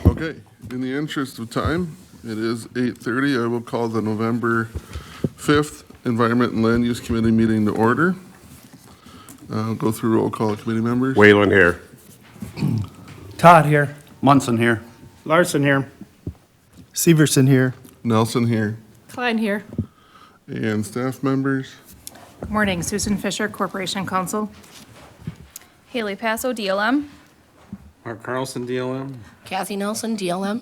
Okay, in the interest of time, it is 8:30. I will call the November 5th Environment and Land Use Committee meeting to order. I'll go through roll call of committee members. Wayland here. Todd here. Munson here. Larson here. Severson here. Nelson here. Klein here. And staff members. Good morning, Susan Fisher, Corporation Counsel. Haley Passo, DLM. Mark Carlson, DLM. Kathy Nelson, DLM.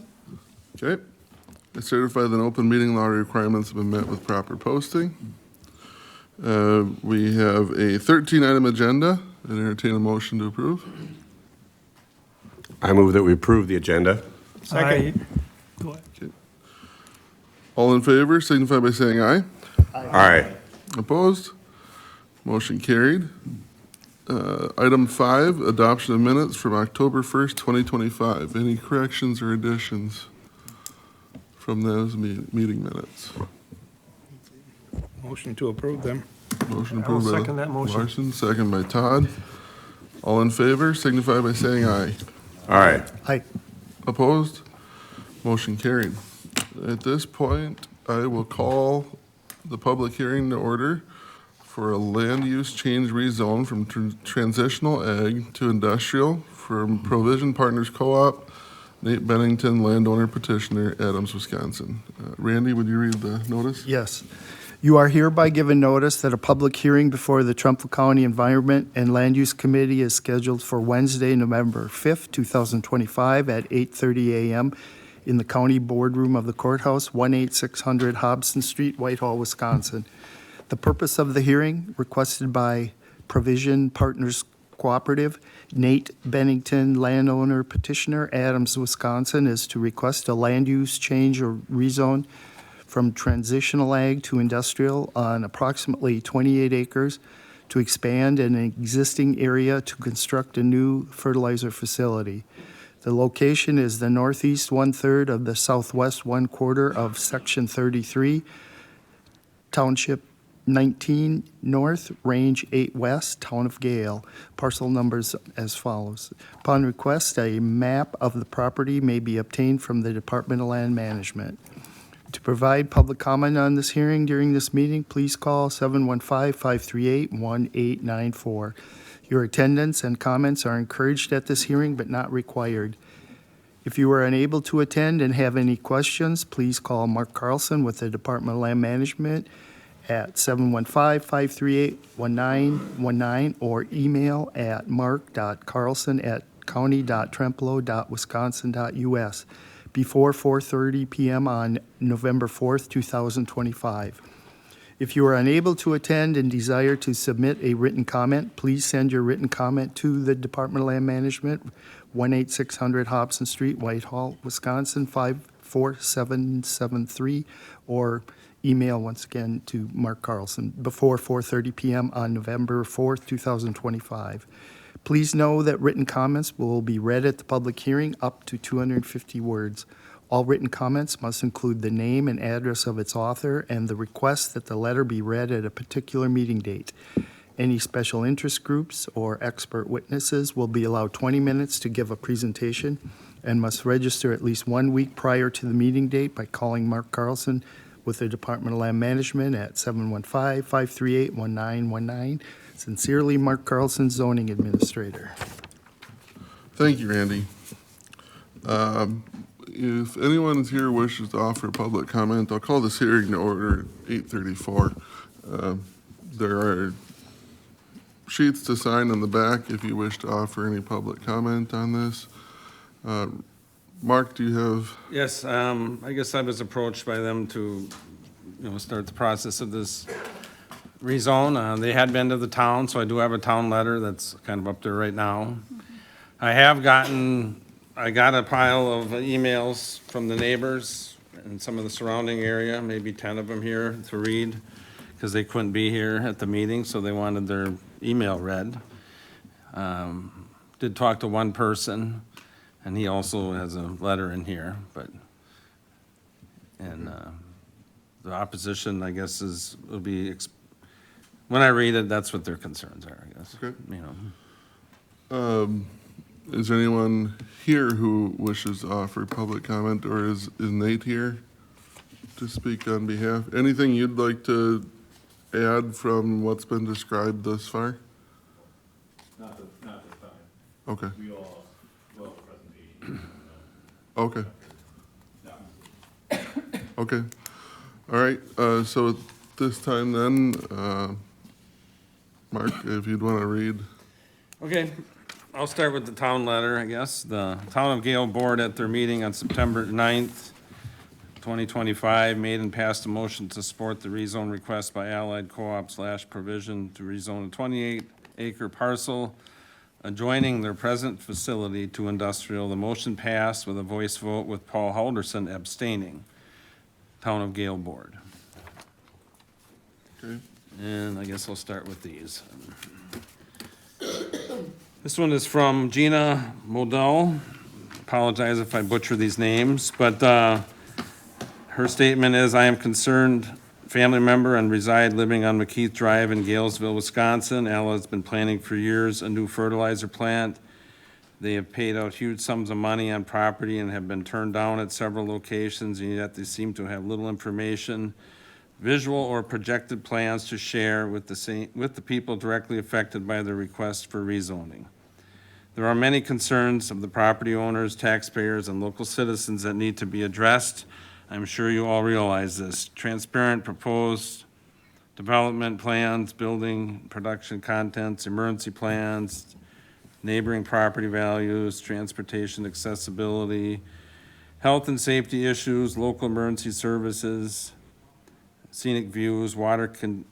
Okay. I certify that open meeting law requirements have been met with proper posting. We have a 13-item agenda. I entertain a motion to approve. I move that we approve the agenda. Second. All in favor, signify by saying aye. Aye. Opposed? Motion carried. Item 5, adoption of minutes from October 1st, 2025. Any corrections or additions from those meeting minutes? Motion to approve them. Motion I will approved by second that motion. Larson, second by Todd. All in favor, signify by saying aye. Aye. Aye. Opposed? Motion carried. At this point, I will call the public hearing to order for a land use change rezone from transitional ag to industrial from Provision Partners Co-op, Nate Bennington, landowner petitioner, Adams, Wisconsin. Randy, would you read the notice? Yes. You are hereby given notice that a public hearing before the Trumpealeau County Environment and Land Use Committee is scheduled for Wednesday, November 5th, 2025 at 8:30 a.m. in the county boardroom of the courthouse, 18600 Hobson Street, Whitehall, Wisconsin. The purpose of the hearing, requested by Provision Partners Cooperative, Nate Bennington, landowner petitioner, Adams, Wisconsin, is to request a land use change or rezone from transitional ag to industrial on approximately 28 acres to expand an existing area to construct a new fertilizer facility. The location is the northeast 1/3 of the southwest 1/4 of Section 33, Township 19 North, Range 8 West, Town of Gale. Parcel numbers as follows. Upon request, a map of the property may be obtained from the Department of Land Management. To provide public comment on this hearing during this meeting, please call 715-538-1894. Your attendance and comments are encouraged at this hearing but not required. If you are unable to attend and have any questions, please call Mark Carlson with the Department of Land Management at 715-538-1919 or email at mark.carlson@county.trempealeau.wisconsin.us before 4:30 p.m. on November 4th, 2025. If you are unable to attend and desire to submit a written comment, please send your written comment to the Department of Land Management, 18600 Hobson Street, Whitehall, Wisconsin, 54773, or email once again to Mark Carlson before 4:30 p.m. on November 4th, 2025. Please know that written comments will be read at the public hearing up to 250 words. All written comments must include the name and address of its author and the request that the letter be read at a particular meeting date. Any special interest groups or expert witnesses will be allowed 20 minutes to give a presentation and must register at least 1 week prior to the meeting date by calling Mark Carlson with the Department of Land Management at 715-538-1919. Sincerely, Mark Carlson, Zoning Administrator. Thank you, Randy. If anyone is here wishes to offer public comment, I'll call this hearing to order at 8:34. There are sheets to sign in the back if you wish to offer any public comment on this. Mark, do you have? Yes, I guess I was approached by them to, start the process of this rezone. They had been to the town, so I do have a town letter that's kind of up there right now. I got a pile of emails from the neighbors and some of the surrounding area, maybe 10 of them here to read, because they couldn't be here at the meeting, so they wanted their email read. Did talk to one person, and he also has a letter in here, the opposition, I guess, will be, when I read it, that's what their concerns are, I guess. Okay. Is there anyone here who wishes to offer public comment, or is Nate here to speak on behalf? Anything you'd like to add from what's been described thus far? Not this time. Okay, We all have a presentation. okay, Yeah. okay. All right, so at this time then, Mark, if you'd want to read. Okay, I'll start with the town letter, I guess. The Town of Gale Board at their meeting on September 9th, 2025, made and passed a motion to support the rezone request by Allied Co-op / provision to rezone a 28-acre parcel adjoining their present facility to industrial. The motion passed with a voice vote with Paul Halderson abstaining. Town of Gale Board. Okay. And I guess I'll start with these. This one is from Gina Modell. Apologize if I butcher these names, but her statement is, I am concerned family member and reside living on McKeith Drive in Galesville, Wisconsin. Ella has been planning for years a new fertilizer plant. They have paid out huge sums of money on property and have been turned down at several locations, and yet they seem to have little information, visual or projected plans to share with the people directly affected by the request for rezoning. There are many concerns of the property owners, taxpayers, and local citizens that need to be addressed. I'm sure you all realize this. Transparent proposed development plans, building production contents, emergency plans, neighboring property values, transportation accessibility, health and safety issues, local emergency services, scenic views, water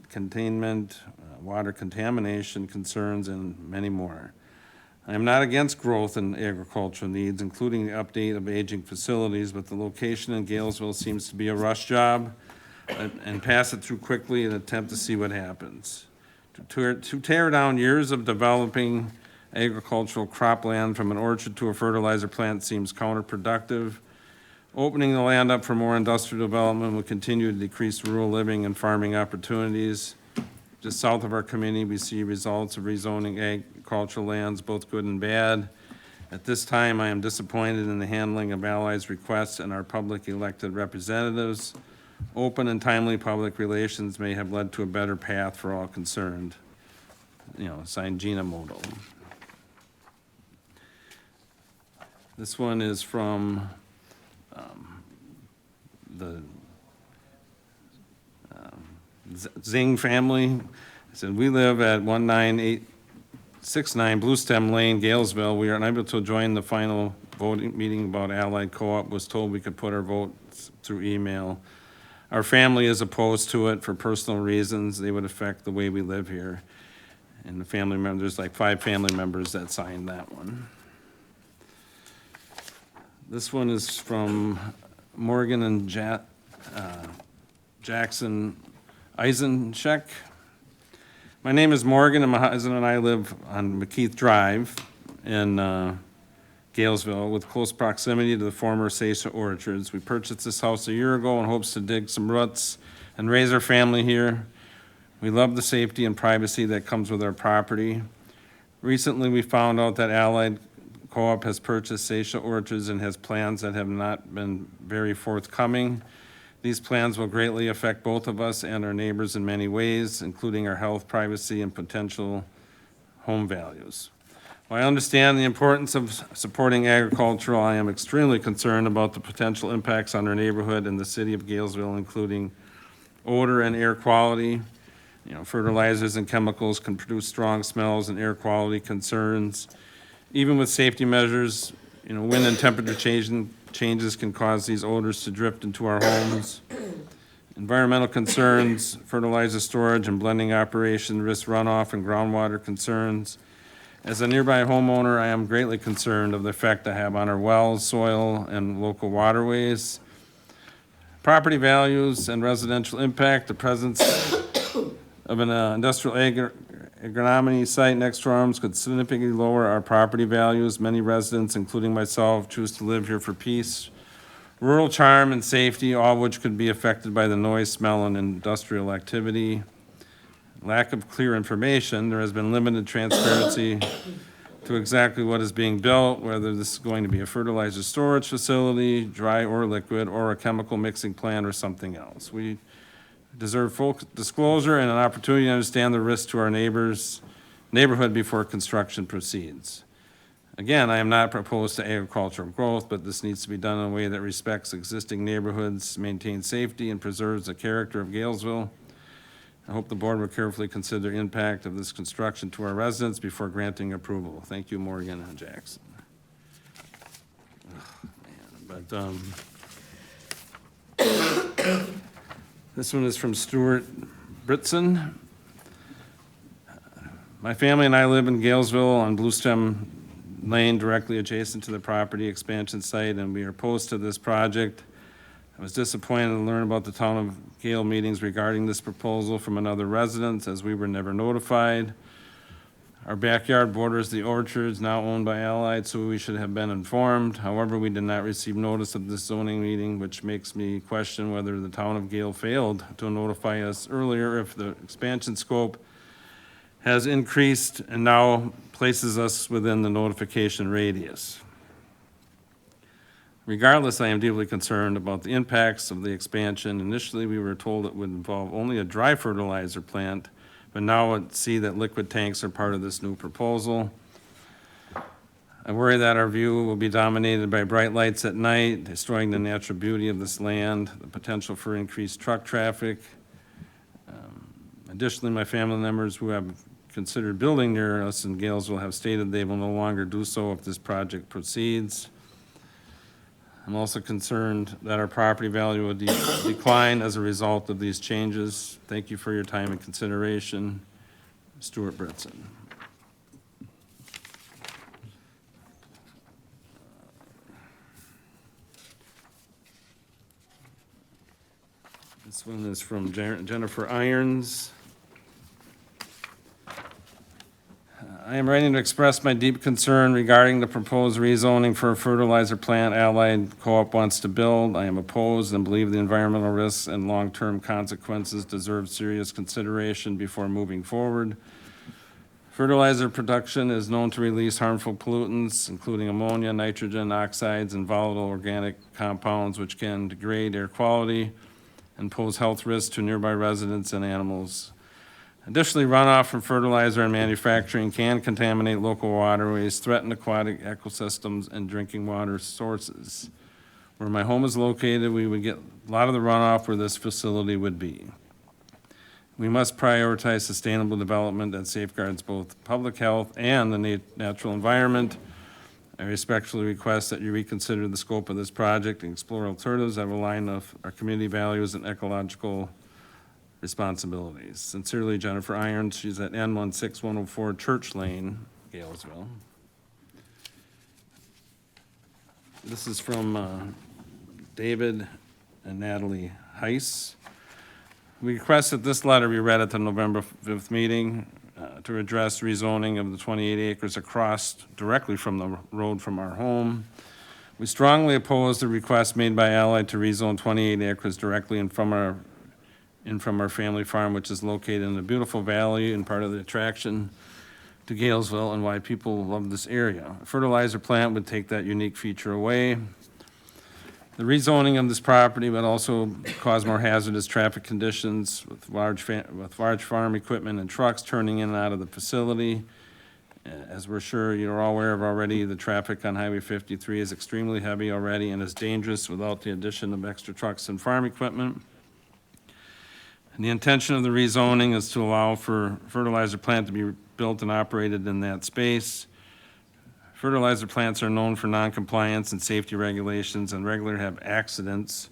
containment, water contamination concerns, and many more. I am not against growth in agricultural needs, including the update of aging facilities, but the location in Galesville seems to be a rush job, and pass it through quickly and attempt to see what happens. To tear down years of developing agricultural cropland from an orchard to a fertilizer plant seems counterproductive. Opening the land up for more industrial development will continue to decrease rural living and farming opportunities. Just south of our community, we see results of rezoning agricultural lands, both good and bad. At this time, I am disappointed in the handling of Allied's requests and our public elected representatives. Open and timely public relations may have led to a better path for all concerned. Signed Gina Modell. This one is from the Zing family. It said, we live at 19869 Blue Stem Lane, Galesville. We are unable to join the final voting meeting about Allied Co-op. Was told we could put our votes through email. Our family is opposed to it for personal reasons. They would affect the way we live here. And the family members, there's like 5 family members that signed that one. This one is from Morgan and Jackson Eisencheck. My name is Morgan, and my husband and I live on McKeith Drive in Galesville with close proximity to the former Sasha Orchards. We purchased this house a year ago in hopes to dig some roots and raise our family here. We love the safety and privacy that comes with our property. Recently, we found out that Allied Co-op has purchased Sasha Orchards and has plans that have not been very forthcoming. These plans will greatly affect both of us and our neighbors in many ways, including our health, privacy, and potential home values. While I understand the importance of supporting agriculture, I am extremely concerned about the potential impacts on our neighborhood and the city of Galesville, including odor and air quality. Fertilizers and chemicals can produce strong smells and air quality concerns. Even with safety measures, wind and temperature changes can cause these odors to drift into our homes. Environmental concerns, fertilizer storage and blending operation risk runoff and groundwater concerns. As a nearby homeowner, I am greatly concerned of the effect I have on our wells, soil, and local waterways. Property values and residential impact, the presence of an industrial agronomy site next to our homes could significantly lower our property values. Many residents, including myself, choose to live here for peace, rural charm, and safety, all of which could be affected by the noise, smell, and industrial activity. Lack of clear information. There has been limited transparency to exactly what is being built, whether this is going to be a fertilizer storage facility, dry or liquid, or a chemical mixing plant or something else. We deserve full disclosure and an opportunity to understand the risk to our neighborhood before construction proceeds. Again, I am not opposed to agricultural growth, but this needs to be done in a way that respects existing neighborhoods, maintains safety, and preserves the character of Galesville. I hope the board will carefully consider the impact of this construction to our residents before granting approval. Thank you, Morgan and Jackson. This one is from Stuart Britson. My family and I live in Galesville on Bluestem Lane, directly adjacent to the property expansion site, and we are opposed to this project. I was disappointed to learn about the town of Gale meetings regarding this proposal from another resident, as we were never notified. Our backyard borders the orchards now owned by Allied, so we should have been informed. However, we did not receive notice of this zoning meeting, which makes me question whether the town of Gale failed to notify us earlier if the expansion scope has increased and now places us within the notification radius. Regardless, I am deeply concerned about the impacts of the expansion. Initially, we were told it would involve only a dry fertilizer plant, but now I see that liquid tanks are part of this new proposal. I worry that our view will be dominated by bright lights at night, destroying the natural beauty of this land, the potential for increased truck traffic. Additionally, my family members who have considered building near us in Galesville have stated they will no longer do so if this project proceeds. I'm also concerned that our property value will decline as a result of these changes. Thank you for your time and consideration. Stuart Britson. This one is from Jennifer Irons. I am writing to express my deep concern regarding the proposed rezoning for a fertilizer plant Allied Co-op wants to build. I am opposed and believe the environmental risks and long-term consequences deserve serious consideration before moving forward. Fertilizer production is known to release harmful pollutants, including ammonia, nitrogen oxides, and volatile organic compounds, which can degrade air quality and pose health risks to nearby residents and animals. Additionally, runoff from fertilizer and manufacturing can contaminate local waterways, threaten aquatic ecosystems, and drinking water sources. Where my home is located, we would get a lot of the runoff where this facility would be. We must prioritize sustainable development that safeguards both public health and the natural environment. I respectfully request that you reconsider the scope of this project and explore alternatives that will align with our community values and ecological responsibilities. Sincerely, Jennifer Irons. She's at N16104 Church Lane, Galesville. This is from David and Natalie Heiss. We request that this letter be read at the November 5th meeting to address rezoning of the 28 acres across directly from the road from our home. We strongly oppose the request made by Allied to rezone 28 acres directly in from our family farm, which is located in a beautiful valley and part of the attraction to Galesville and why people love this area. A fertilizer plant would take that unique feature away. The rezoning of this property would also cause more hazardous traffic conditions with large farm equipment and trucks turning in and out of the facility. As we're sure you're all aware of already, the traffic on Highway 53 is extremely heavy already and is dangerous without the addition of extra trucks and farm equipment. And the intention of the rezoning is to allow for fertilizer plant to be built and operated in that space. Fertilizer plants are known for noncompliance and safety regulations and regularly have accidents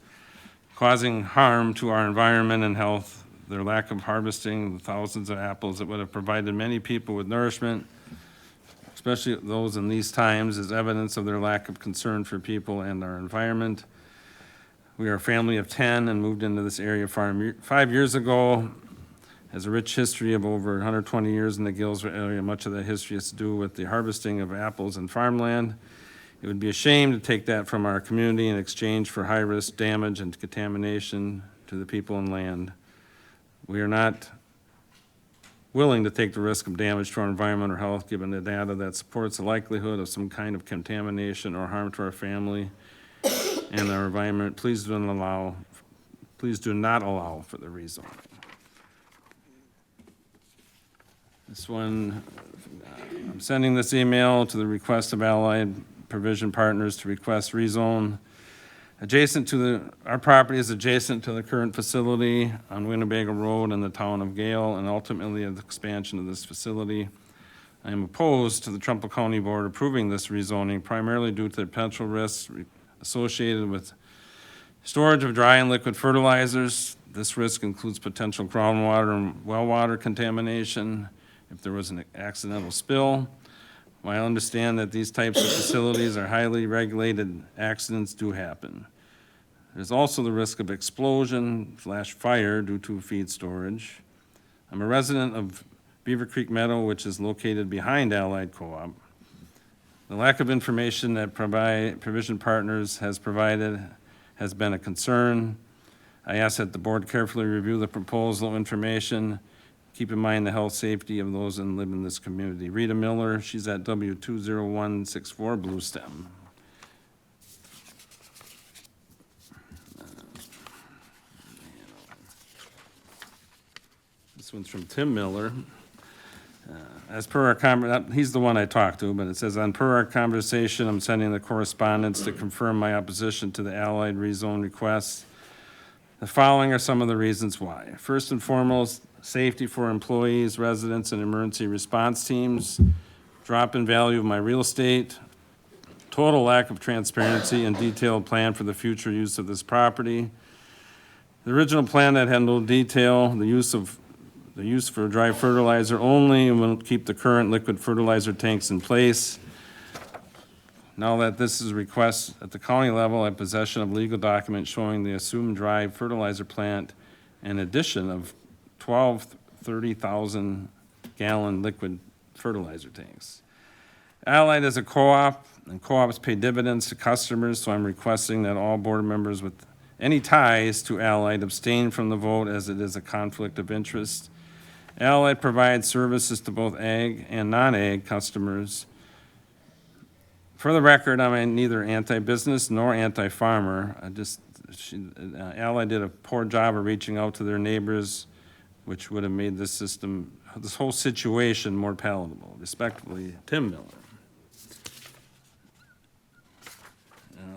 causing harm to our environment and health. Their lack of harvesting the thousands of apples that would have provided many people with nourishment, especially those in these times, is evidence of their lack of concern for people and our environment. We are a family of 10 and moved into this area 5 years ago. Has a rich history of over 120 years in the Galesville area. Much of that history has to do with the harvesting of apples and farmland. It would be a shame to take that from our community in exchange for high-risk damage and contamination to the people and land. We are not willing to take the risk of damage to our environment or health, given the data that supports the likelihood of some kind of contamination or harm to our family and our environment. Please do not allow for the rezoning. This one, I'm sending this email to the request of Allied Provision Partners to request rezone. Our property is adjacent to the current facility on Winnebago Road in the town of Gale, and ultimately the expansion of this facility. I am opposed to the Trumpealeau County Board approving this rezoning primarily due to the potential risks associated with storage of dry and liquid fertilizers. This risk includes potential groundwater and well water contamination if there was an accidental spill. While I understand that these types of facilities are highly regulated, accidents do happen. There's also the risk of explosion/fire due to feed storage. I'm a resident of Beaver Creek Meadow, which is located behind Allied Co-op. The lack of information that Provision Partners has provided has been a concern. I ask that the board carefully review the proposal information. Keep in mind the health safety of those that live in this community. Rita Miller, she's at W20164 Blue Stem. This one's from Tim Miller. As per our he's the one I talked to, but it says, per our conversation, I'm sending the correspondence to confirm my opposition to the Allied rezone request. The following are some of the reasons why. First and foremost, safety for employees, residents, and emergency response teams, drop in value of my real estate, total lack of transparency and detailed plan for the future use of this property. The original plan that had no detail, the use for dry fertilizer only, and will keep the current liquid fertilizer tanks in place. Now that this is a request at the county level, I have possession of legal documents showing the assumed dry fertilizer plant and addition of 12 30,000 gallon liquid fertilizer tanks. Allied is a co-op, and co-ops pay dividends to customers, so I'm requesting that all board members with any ties to Allied abstain from the vote, as it is a conflict of interest. Allied provides services to both ag and non-ag customers. For the record, I'm neither anti-business nor anti-farmer. Allied did a poor job of reaching out to their neighbors, which would have made this whole situation more palatable. Respectfully, Tim Miller.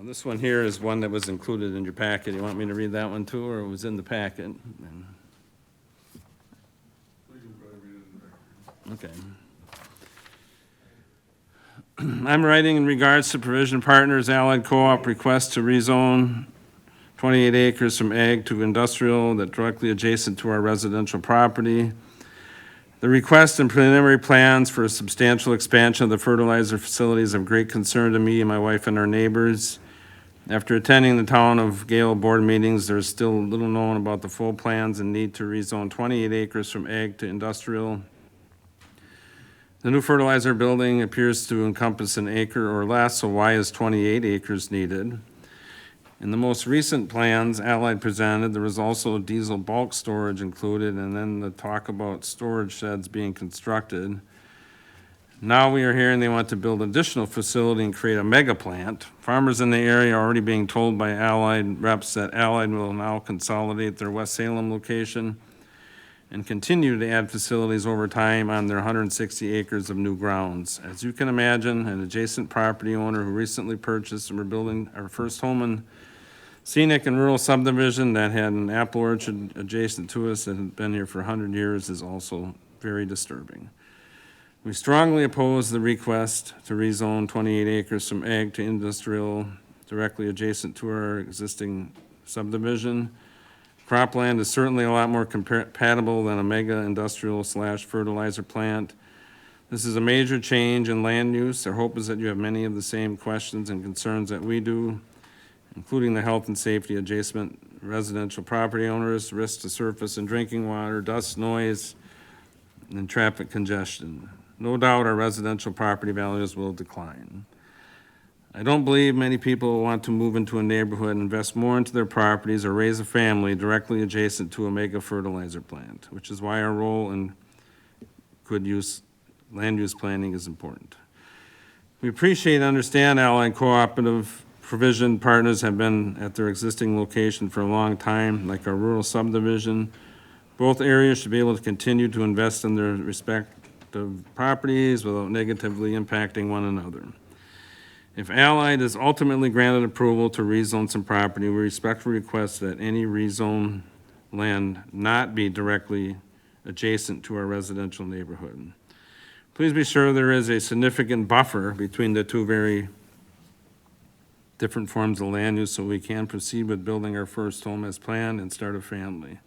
This one here is one that was included in your packet. You want me to read that one too, or it was in the packet? Okay. I'm writing in regards to Provision Partners Allied Co-op request to rezone 28 acres from ag to industrial that directly adjacent to our residential property. The request and preliminary plans for a substantial expansion of the fertilizer facilities of great concern to me and my wife and our neighbors. After attending the town of Gale board meetings, there's still little known about the full plans and need to rezone 28 acres from ag to industrial. The new fertilizer building appears to encompass an acre or less, so why is 28 acres needed? In the most recent plans Allied presented, there was also diesel bulk storage included, and then the talk about storage sheds being constructed. Now we are hearing they want to build additional facility and create a mega plant. Farmers in the area are already being told by Allied reps that Allied will now consolidate their West Salem location and continue to add facilities over time on their 160 acres of new grounds. As you can imagine, an adjacent property owner who recently purchased and we're building our first home in scenic and rural subdivision that had an apple orchard adjacent to us that had been here for 100 years is also very disturbing. We strongly oppose the request to rezone 28 acres from ag to industrial directly adjacent to our existing subdivision. Cropland is certainly a lot more compatible than a mega industrial / fertilizer plant. This is a major change in land use. Our hope is that you have many of the same questions and concerns that we do, including the health and safety adjacent residential property owners, risks to surface and drinking water, dust, noise, and traffic congestion. No doubt our residential property values will decline. I don't believe many people want to move into a neighborhood and invest more into their properties or raise a family directly adjacent to a mega fertilizer plant, which is why our role in good land use planning is important. We appreciate and understand Allied Cooperative Provision Partners have been at their existing location for a long time, like our rural subdivision. Both areas should be able to continue to invest in their respective properties without negatively impacting one another. If Allied is ultimately granted approval to rezone some property, we respectfully request that any rezone land not be directly adjacent to our residential neighborhood. Please be sure there is a significant buffer between the two very different forms of land use so we can proceed with building our first home as planned and start a family.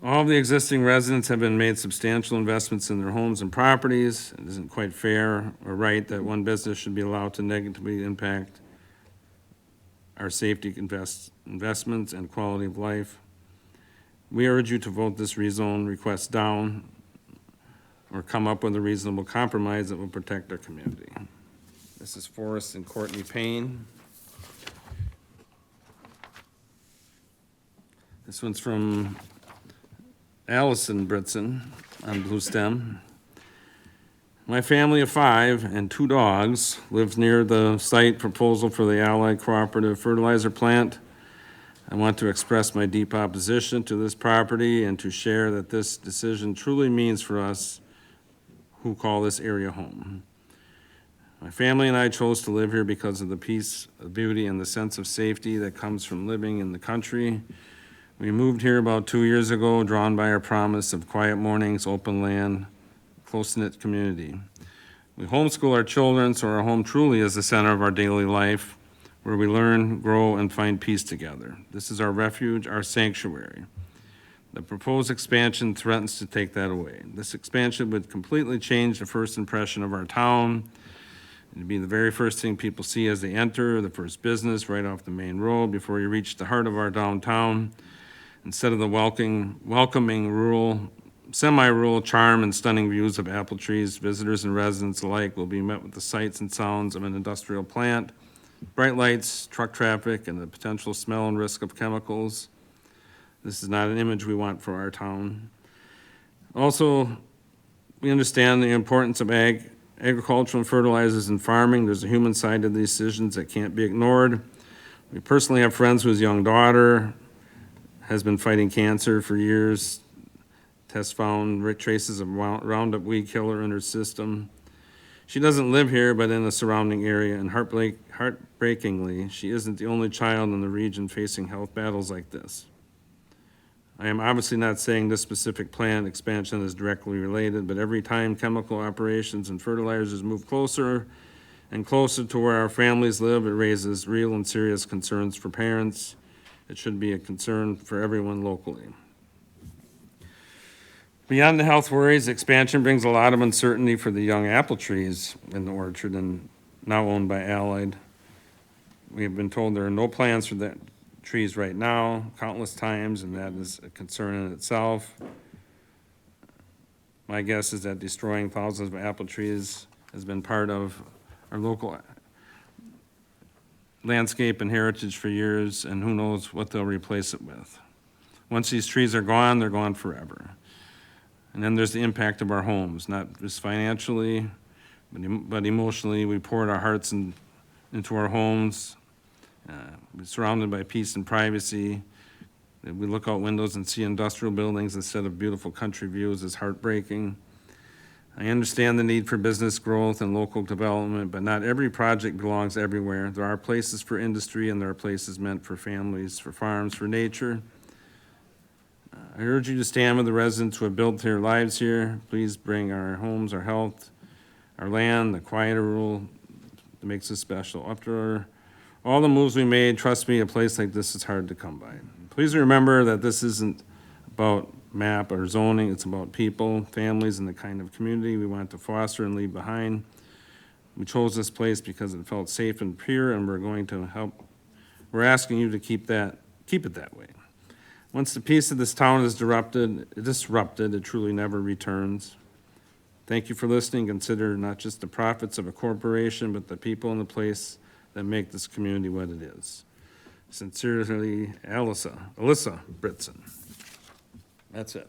All of the existing residents have been made substantial investments in their homes and properties. It isn't quite fair or right that one business should be allowed to negatively impact our safety investments and quality of life. We urge you to vote this rezone request down or come up with a reasonable compromise that will protect our community. This is Forrest and Courtney Payne. This one's from Allison Britson on Blue Stem. My family of 5 and 2 dogs lives near the site proposal for the Allied Cooperative Fertilizer Plant. I want to express my deep opposition to this property and to share that this decision truly means for us who call this area home. My family and I chose to live here because of the peace, the beauty, and the sense of safety that comes from living in the country. We moved here about 2 years ago, drawn by our promise of quiet mornings, open land, close-knit community. We homeschool our children, so our home truly is the center of our daily life, where we learn, grow, and find peace together. This is our refuge, our sanctuary. The proposed expansion threatens to take that away. This expansion would completely change the first impression of our town. It'd be the very first thing people see as they enter, the first business right off the main road before you reach the heart of our downtown. Instead of the welcoming rural, semi-rural charm and stunning views of apple trees, visitors and residents alike will be met with the sights and sounds of an industrial plant, bright lights, truck traffic, and the potential smell and risk of chemicals. This is not an image we want for our town. Also, we understand the importance of agricultural and fertilizers and farming. There's a human side to these decisions that can't be ignored. We personally have friends whose young daughter has been fighting cancer for years. Tests found traces of Roundup weed killer in her system. She doesn't live here, but in the surrounding area, and heartbreakingly, she isn't the only child in the region facing health battles like this. I am obviously not saying this specific plant expansion is directly related, but every time chemical operations and fertilizers move closer and closer to where our families live, it raises real and serious concerns for parents. It should be a concern for everyone locally. Beyond the health worries, expansion brings a lot of uncertainty for the young apple trees in the orchard and now owned by Allied. We have been told there are no plans for that trees right now, countless times, and that is a concern in itself. My guess is that destroying thousands of apple trees has been part of our local landscape and heritage for years, and who knows what they'll replace it with. Once these trees are gone, they're gone forever. And then there's the impact of our homes, not just financially, but emotionally. We poured our hearts into our homes. We're surrounded by peace and privacy. We look out windows and see industrial buildings instead of beautiful country views is heartbreaking. I understand the need for business growth and local development, but not every project belongs everywhere. There are places for industry and there are places meant for families, for farms, for nature. I urge you to stand with the residents who have built their lives here. Please bring our homes, our health, our land, the quiet rule that makes us special. After all the moves we made, trust me, a place like this is hard to come by. Please remember that this isn't about map or zoning, it's about people, families, and the kind of community we want to foster and leave behind. We chose this place because it felt safe and pure, and we're going to help. We're asking you to keep it that way. Once the peace of this town is disrupted, it truly never returns. Thank you for listening. Consider not just the profits of a corporation, but the people and the place that make this community what it is. Sincerely, Alyssa Britson. That's it.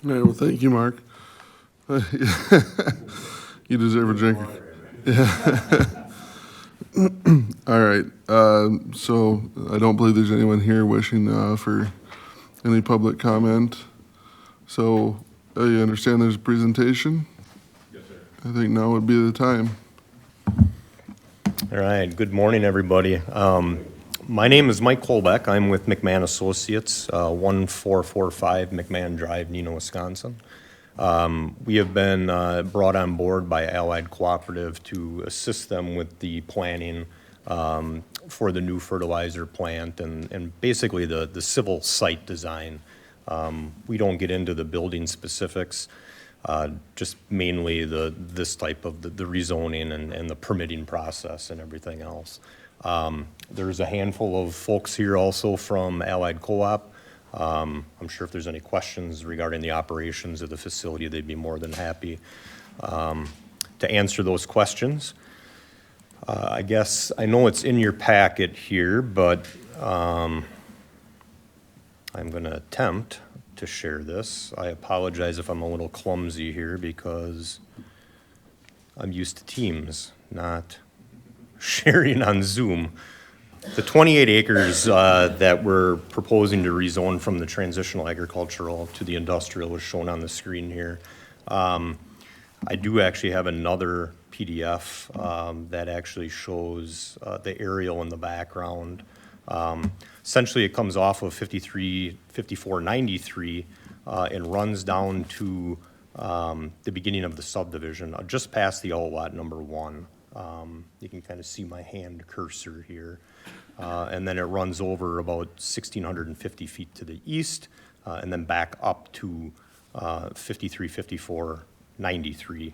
All right, well, thank you, Mark. You deserve a drink. All right, so I don't believe there's anyone here wishing for any public comment. So you understand there's a presentation? Yes, sir. I think now would be the time. All right, good morning, everybody. My name is Mike Kolbeck. I'm with McMahon Associates, 1445 McMahon Drive, Neenah, Wisconsin. We have been brought on board by Allied Cooperative to assist them with the planning for the new fertilizer plant and basically the civil site design. We don't get into the building specifics, just mainly this type of the rezoning and the permitting process and everything else. There's a handful of folks here also from Allied Co-op. I'm sure if there's any questions regarding the operations of the facility, they'd be more than happy to answer those questions. I guess I know it's in your packet here, but I'm going to attempt to share this. I apologize if I'm a little clumsy here because I'm used to Teams, not sharing on Zoom. The 28 acres that we're proposing to rezone from the transitional agricultural to the industrial is shown on the screen here. I do actually have another PDF that actually shows the aerial in the background. Essentially, it comes off of 5493 and runs down to the beginning of the subdivision, just past the outlot number 1. You can kind of see my hand cursor here. And then it runs over about 1,650 feet to the east, and then back up to 5493.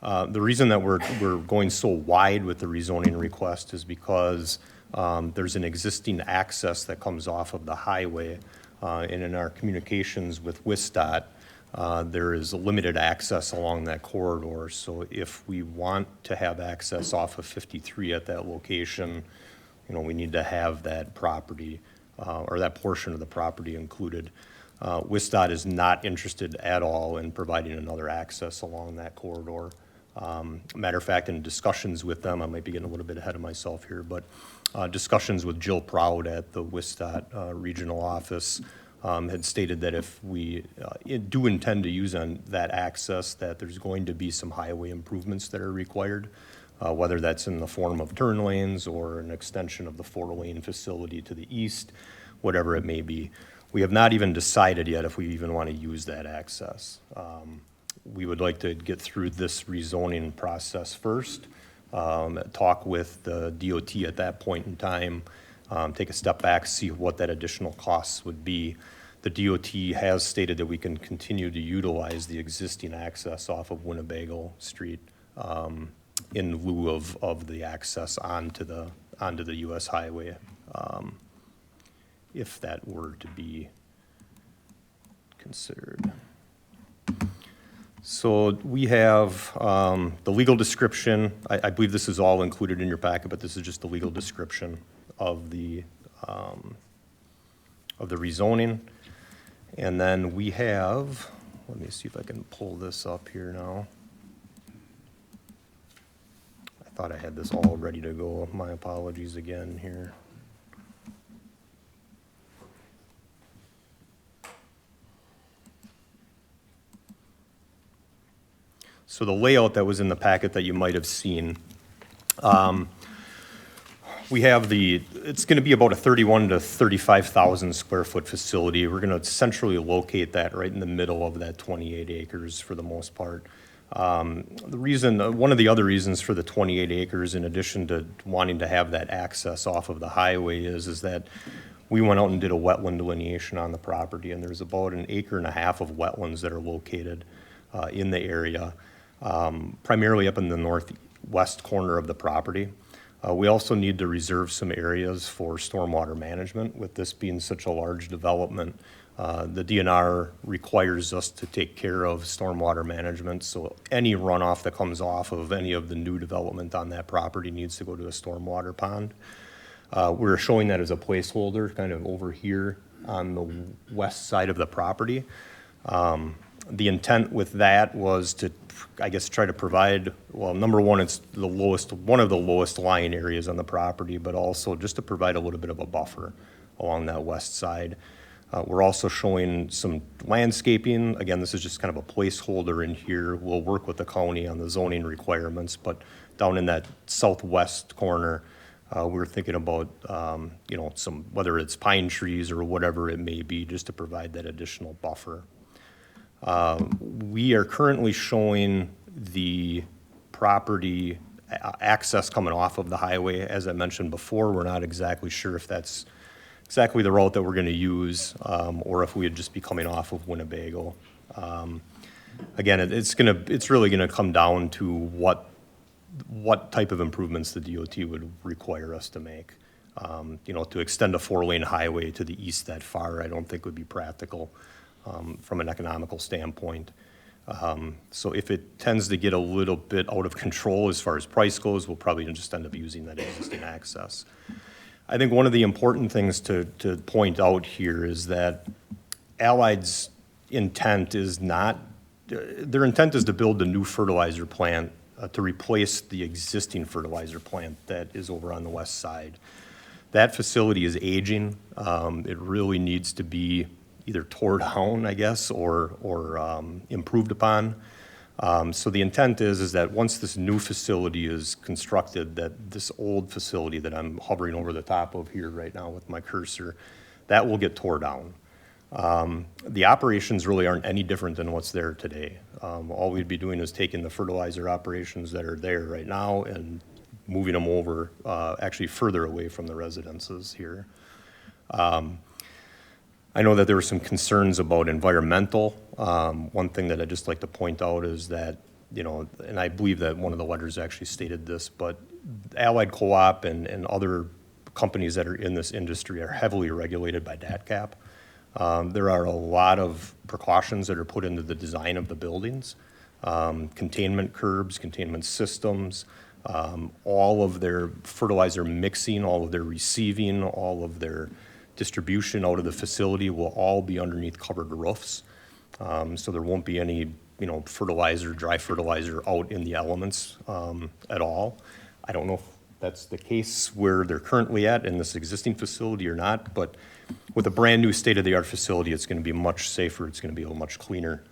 The reason that we're going so wide with the rezoning request is because there's an existing access that comes off of the highway, and in our communications with WSDOT, there is limited access along that corridor. So if we want to have access off of 53 at that location, we need to have that property or that portion of the property included. WSDOT is not interested at all in providing another access along that corridor. Matter of fact, in discussions with them, I might be getting a little bit ahead of myself here, but discussions with Jill Proud at the WSDOT regional office had stated that if we do intend to use on that access, that there's going to be some highway improvements that are required, whether that's in the form of turn lanes or an extension of the 4-lane facility to the east, whatever it may be. We have not even decided yet if we even want to use that access. We would like to get through this rezoning process first, talk with the DOT at that point in time, take a step back, see what that additional costs would be. The DOT has stated that we can continue to utilize the existing access off of Winnebago Street in lieu of the access onto the US highway, if that were to be considered. So we have the legal description. I believe this is all included in your packet, but this is just the legal description of the rezoning. And then we have, let me see if I can pull this up here now. I thought I had this all ready to go. My apologies again here. So the layout that was in the packet that you might have seen, we have it's going to be about a 31 to 35,000 square foot facility. We're going to centrally locate that right in the middle of that 28 acres for the most part. One of the other reasons for the 28 acres, in addition to wanting to have that access off of the highway, is that we went out and did a wetland delineation on the property, and there's about 1.5 acres of wetlands that are located in the area, primarily up in the northwest corner of the property. We also need to reserve some areas for stormwater management. With this being such a large development, the DNR requires us to take care of stormwater management, so any runoff that comes off of any of the new development on that property needs to go to a stormwater pond. We're showing that as a placeholder kind of over here on the west side of the property. The intent with that was to, I guess, try to provide, well, number one, it's the lowest, one of the lowest lying areas on the property, but also just to provide a little bit of a buffer along that west side. We're also showing some landscaping. Again, this is just kind of a placeholder in here. We'll work with the county on the zoning requirements, but down in that southwest corner, we're thinking about, you know, some, whether it's pine trees or whatever it may be, just to provide that additional buffer. We are currently showing the property access coming off of the highway. As I mentioned before, we're not exactly sure if that's exactly the route that we're going to use, or if we would just be coming off of Winnebago. Again, it's really going to come down to what type of improvements the DOT would require us to make. You know, to extend a 4-lane highway to the east that far, I don't think would be practical from an economical standpoint. So if it tends to get a little bit out of control as far as price goes, we'll probably just end up using that existing access. I think one of the important things to point out here is that Allied's intent is not, their intent is to build a new fertilizer plant to replace the existing fertilizer plant that is over on the west side. That facility is aging. It really needs to be either tore down, I guess, or improved upon. So the intent is that once this new facility is constructed, that this old facility that I'm hovering over the top of here right now with my cursor, that will get tore down. The operations really aren't any different than what's there today. All we'd be doing is taking the fertilizer operations that are there right now and moving them over, actually further away from the residences here. I know that there were some concerns about environmental. One thing that I'd just like to point out is that, you know, and I believe that one of the letters actually stated this, but Allied Co-op and other companies that are in this industry are heavily regulated by DATCAP. There are a lot of precautions that are put into the design of the buildings, containment curbs, containment systems, all of their fertilizer mixing, all of their receiving, all of their distribution out of the facility will all be underneath covered roofs. So there won't be any, you know, fertilizer, dry fertilizer out in the elements at all. I don't know if that's the case where they're currently at in this existing facility or not, but with a brand new state-of-the-art facility, it's going to be much safer. It's going to be much cleaner.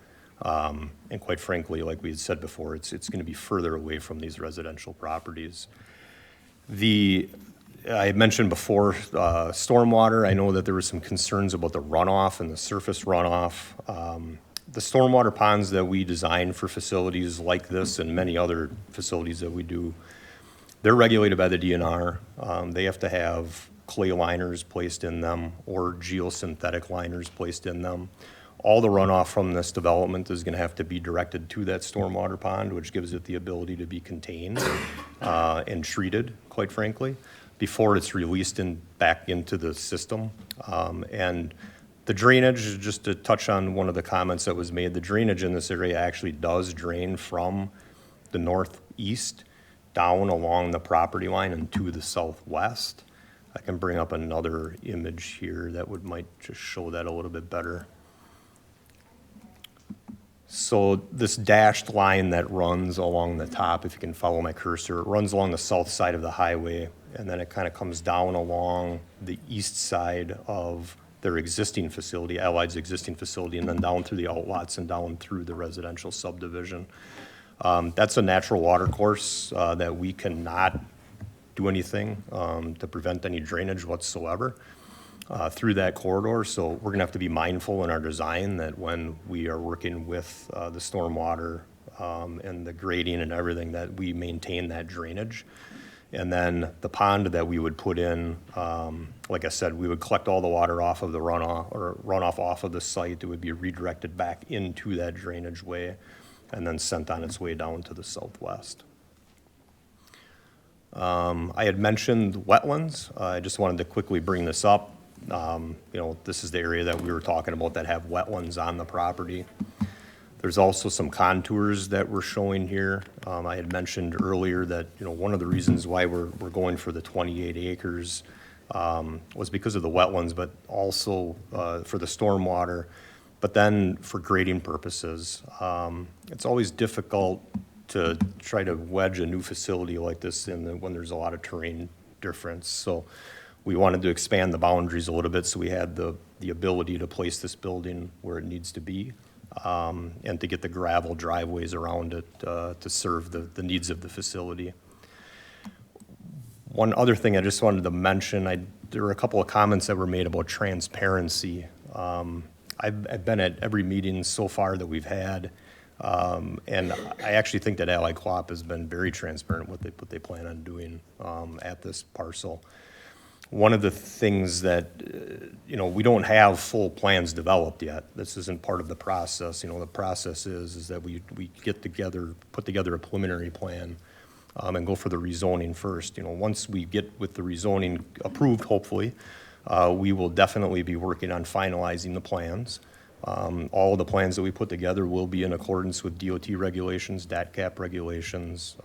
And quite frankly, like we had said before, it's going to be further away from these residential properties. I had mentioned before, stormwater. I know that there were some concerns about the runoff and the surface runoff. The stormwater ponds that we design for facilities like this and many other facilities that we do, they're regulated by the DNR. They have to have clay liners placed in them or geosynthetic liners placed in them. All the runoff from this development is going to have to be directed to that stormwater pond, which gives it the ability to be contained and treated, quite frankly, before it's released back into the system. And the drainage, just to touch on one of the comments that was made, the drainage in this area actually does drain from the northeast down along the property line and to the southwest. I can bring up another image here that might just show that a little bit better. So this dashed line that runs along the top, if you can follow my cursor, it runs along the south side of the highway, and then it kind of comes down along the east side of their existing facility, Allied's existing facility, and then down through the outlots and down through the residential subdivision. That's a natural water course that we cannot do anything to prevent any drainage whatsoever through that corridor. So we're going to have to be mindful in our design that when we are working with the stormwater and the grading and everything, that we maintain that drainage. And then the pond that we would put in, like I said, we would collect all the water off of the runoff off of the site. It would be redirected back into that drainage way and then sent on its way down to the southwest. I had mentioned wetlands. I just wanted to quickly bring this up. You know, this is the area that we were talking about that have wetlands on the property. There's also some contours that we're showing here. I had mentioned earlier that, you know, one of the reasons why we're going for the 28 acres was because of the wetlands, but also for the stormwater. But then for grading purposes, it's always difficult to try to wedge a new facility like this in when there's a lot of terrain difference. So we wanted to expand the boundaries a little bit so we had the ability to place this building where it needs to be, and to get the gravel driveways around it to serve the needs of the facility. One other thing I just wanted to mention, there were a couple of comments that were made about transparency. I've been at every meeting so far that we've had, and I actually think that Allied Co-op has been very transparent what they plan on doing at this parcel. One of the things that, we don't have full plans developed yet. This isn't part of the process. The process is that we put together a preliminary plan and go for the rezoning first. Once we get with the rezoning approved, hopefully, we will definitely be working on finalizing the plans. All the plans that we put together will be in accordance with DOT regulations, DATCAP regulations.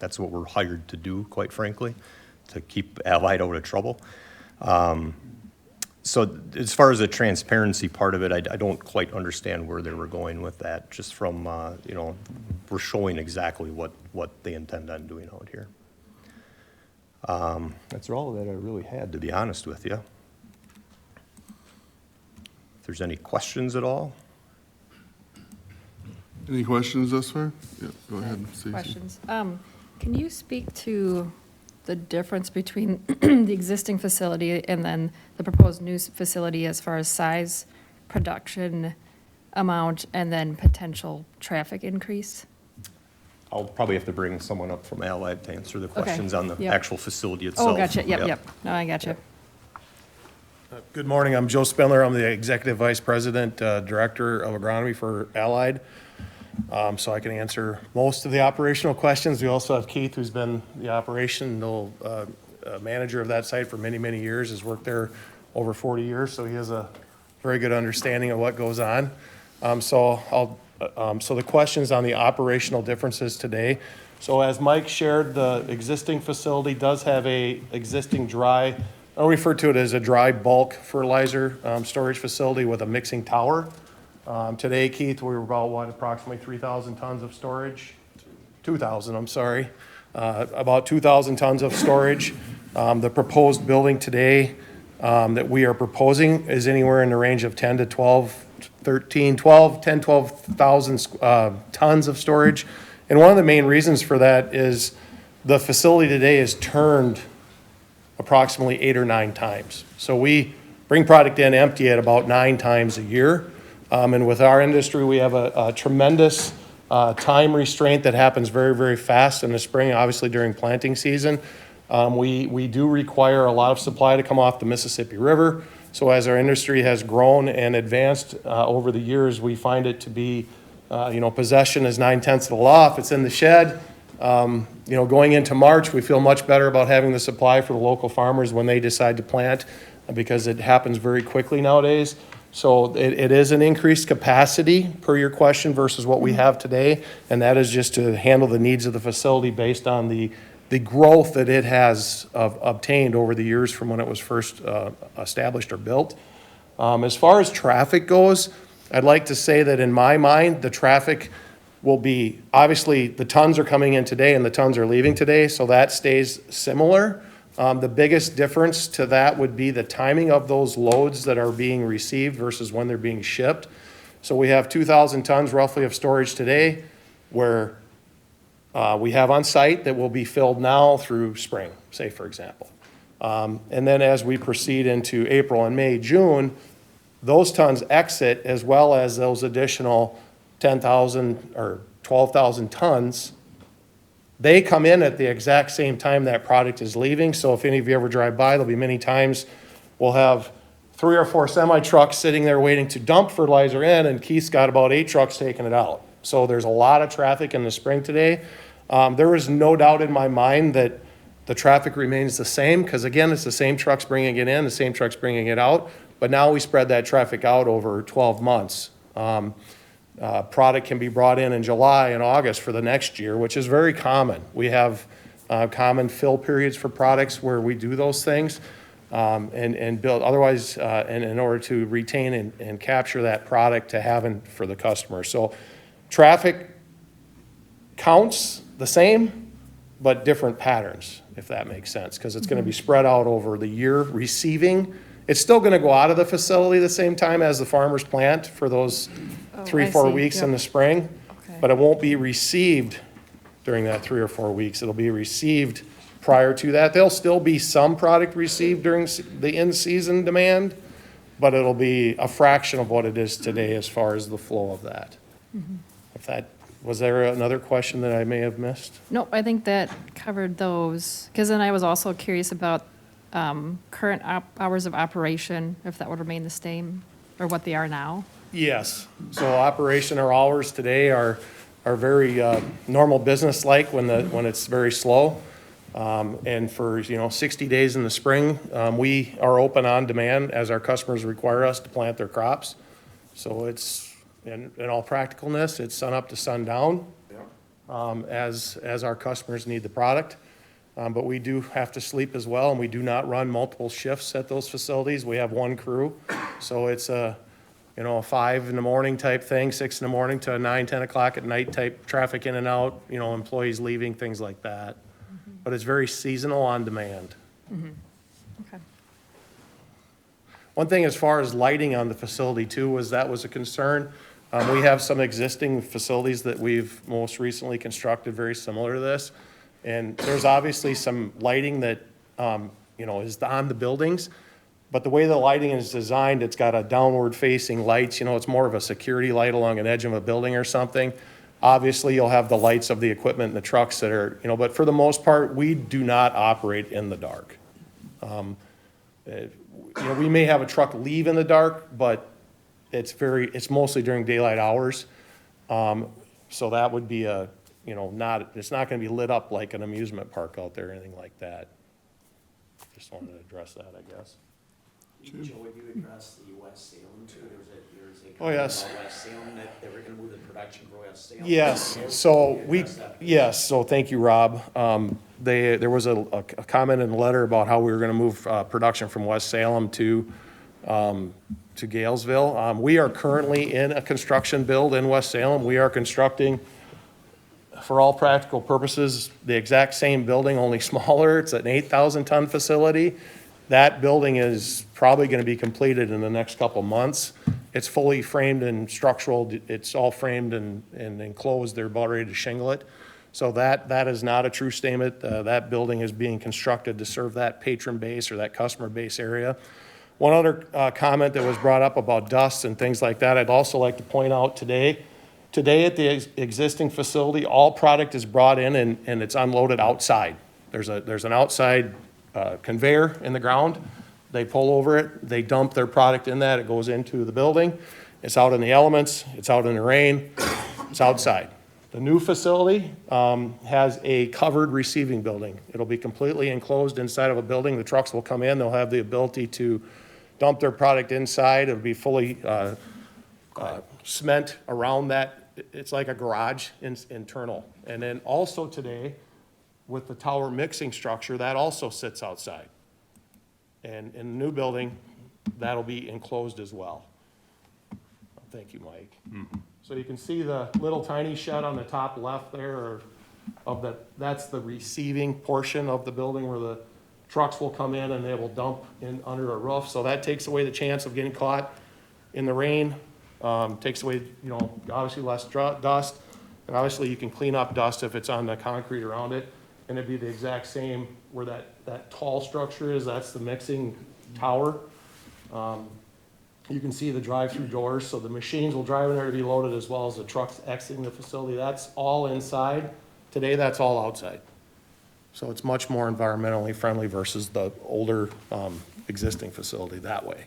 That's what we're hired to do, quite frankly, to keep Allied out of trouble. So as far as the transparency part of it, I don't quite understand where they were going with that, just from, we're showing exactly what they intend on doing out here. That's all that I really had, to be honest with you. If there's any questions at all? Any questions thus far? Yeah, go ahead, Stacy. Questions. Can you speak to the difference between the existing facility and then the proposed new facility as far as size, production amount, and then potential traffic increase? I'll probably have to bring someone up from Allied to answer the questions on the yep. actual facility itself. Oh, gotcha, yep. No, I gotcha. Good morning, I'm Joe Spindler. I'm the Executive Vice President, Director of Agronomy for Allied. So I can answer most of the operational questions. We also have Keith, who's been the operational manager of that site for many, many years, has worked there over 40 years, so he has a very good understanding of what goes on. So the questions on the operational differences today. So as Mike shared, the existing facility does have a existing dry, I'll refer to it as a dry bulk fertilizer storage facility with a mixing tower. Today, Keith, we were about, approximately 3,000 tons of storage? 2,000, I'm sorry. About 2,000 tons of storage. The proposed building today that we are proposing is anywhere in the range of 10 to 12,000 tons of storage. And one of the main reasons for that is the facility today is turned approximately 8 or 9 times. So we bring product in empty at about 9 times a year. And with our industry, we have a tremendous time restraint that happens very, very fast in the spring, obviously during planting season. We do require a lot of supply to come off the Mississippi River. So as our industry has grown and advanced over the years, we find it to be, possession is 9/10 of the law. If it's in the shed, going into March, we feel much better about having the supply for the local farmers when they decide to plant, because it happens very quickly nowadays. So it is an increased capacity per your question versus what we have today, and that is just to handle the needs of the facility based on the growth that it has obtained over the years from when it was first established or built. As far as traffic goes, I'd like to say that in my mind, the traffic will be, obviously the tons are coming in today and the tons are leaving today, so that stays similar. The biggest difference to that would be the timing of those loads that are being received versus when they're being shipped. So we have 2,000 tons roughly of storage today where we have on site that will be filled now through spring, say for example. And then as we proceed into April and May, June, those tons exit as well as those additional 10,000 or 12,000 tons. They come in at the exact same time that product is leaving. So if any of you ever drive by, there'll be many times we'll have 3 or 4 semi-trucks sitting there waiting to dump fertilizer in, and Keith's got about 8 trucks taking it out. So there's a lot of traffic in the spring today. There is no doubt in my mind that the traffic remains the same, because again, it's the same trucks bringing it in, the same trucks bringing it out, but now we spread that traffic out over 12 months. Product can be brought in July and August for the next year, which is very common. We have common fill periods for products where we do those things. and build, otherwise, and in order to retain and capture that product to have for the customer. So traffic counts the same, but different patterns, if that makes sense, because it's going to be spread out over the year receiving. It's still going to go out of the facility the same time as the farmer's plant for those I 3-4 see. weeks in Yep. the spring, Okay. but it won't be received during that 3 or 4 weeks. It'll be received prior to that. There'll still be some product received during the in-season demand, but it'll be a fraction of what it is today as far as the flow of that. If that, was there another question that I may have missed? Nope, I think that covered those. Because then I was also curious about current hours of operation, if that would remain the same, or what they are now. Yes. So operation or hours today are very normal business-like when it's very slow. And for, 60 days in the spring, we are open on demand as our customers require us to plant their crops. So it's, in all practicalness, it's sun up to sundown, as our customers need the product. But we do have to sleep as well, and we do not run multiple shifts at those facilities. We have one crew. So it's a 5 in the morning type thing, 6 in the morning to 9, 10 o'clock at night type traffic in and out, employees leaving, things like that. But it's very seasonal on demand. Okay. One thing as far as lighting on the facility too, was a concern. We have some existing facilities that we've most recently constructed very similar to this. And there's obviously some lighting that, is on the buildings. But the way the lighting is designed, it's got a downward facing lights, it's more of a security light along an edge of a building or something. Obviously, you'll have the lights of the equipment and the trucks that are, but for the most part, we do not operate in the dark. We may have a truck leave in the dark, but it's mostly during daylight hours. So that would be it's not gonna be lit up like an amusement park out there or anything like that. Just wanted to address that, I guess. Joe, would you address the West Salem too? There's a Oh, yes. comment about West Salem that they were gonna move the production for West Salem. Yes, so thank you, Rob. There was a comment in the letter about how we were gonna move production from West Salem to Galesville. We are currently in a construction build in West Salem. We are constructing, for all practical purposes, the exact same building, only smaller. It's an 8,000-ton facility. That building is probably going to be completed in the next couple of months. It's fully framed and structural. It's all framed and enclosed. They're about ready to shingle it. So that is not a true statement. That building is being constructed to serve that patron base or that customer base area. One other comment that was brought up about dust and things like that, I'd also like to point out today at the existing facility, all product is brought in and it's unloaded outside. There's an outside conveyor in the ground. They pull over it, they dump their product in that, it goes into the building. It's out in the elements, it's out in the rain, it's outside. The new facility has a covered receiving building. It'll be completely enclosed inside of a building. The trucks will come in, they'll have the ability to dump their product inside. It'll be fully cement around that. It's like a garage internal. And then also today, with the tower mixing structure, that also sits outside. And in the new building, that'll be enclosed as well. Thank you, Mike. So you can see the little tiny shed on the top left there, that's the receiving portion of the building where the trucks will come in and they will dump in under a roof. So that takes away the chance of getting caught in the rain, takes away, obviously less dust. And obviously you can clean up dust if it's on the concrete around it. And it'd be the exact same where that tall structure is, that's the mixing tower. You can see the drive-through doors, so the machines will drive in there to be loaded as well as the trucks exiting the facility. That's all inside. Today, that's all outside. So it's much more environmentally friendly versus the older existing facility that way.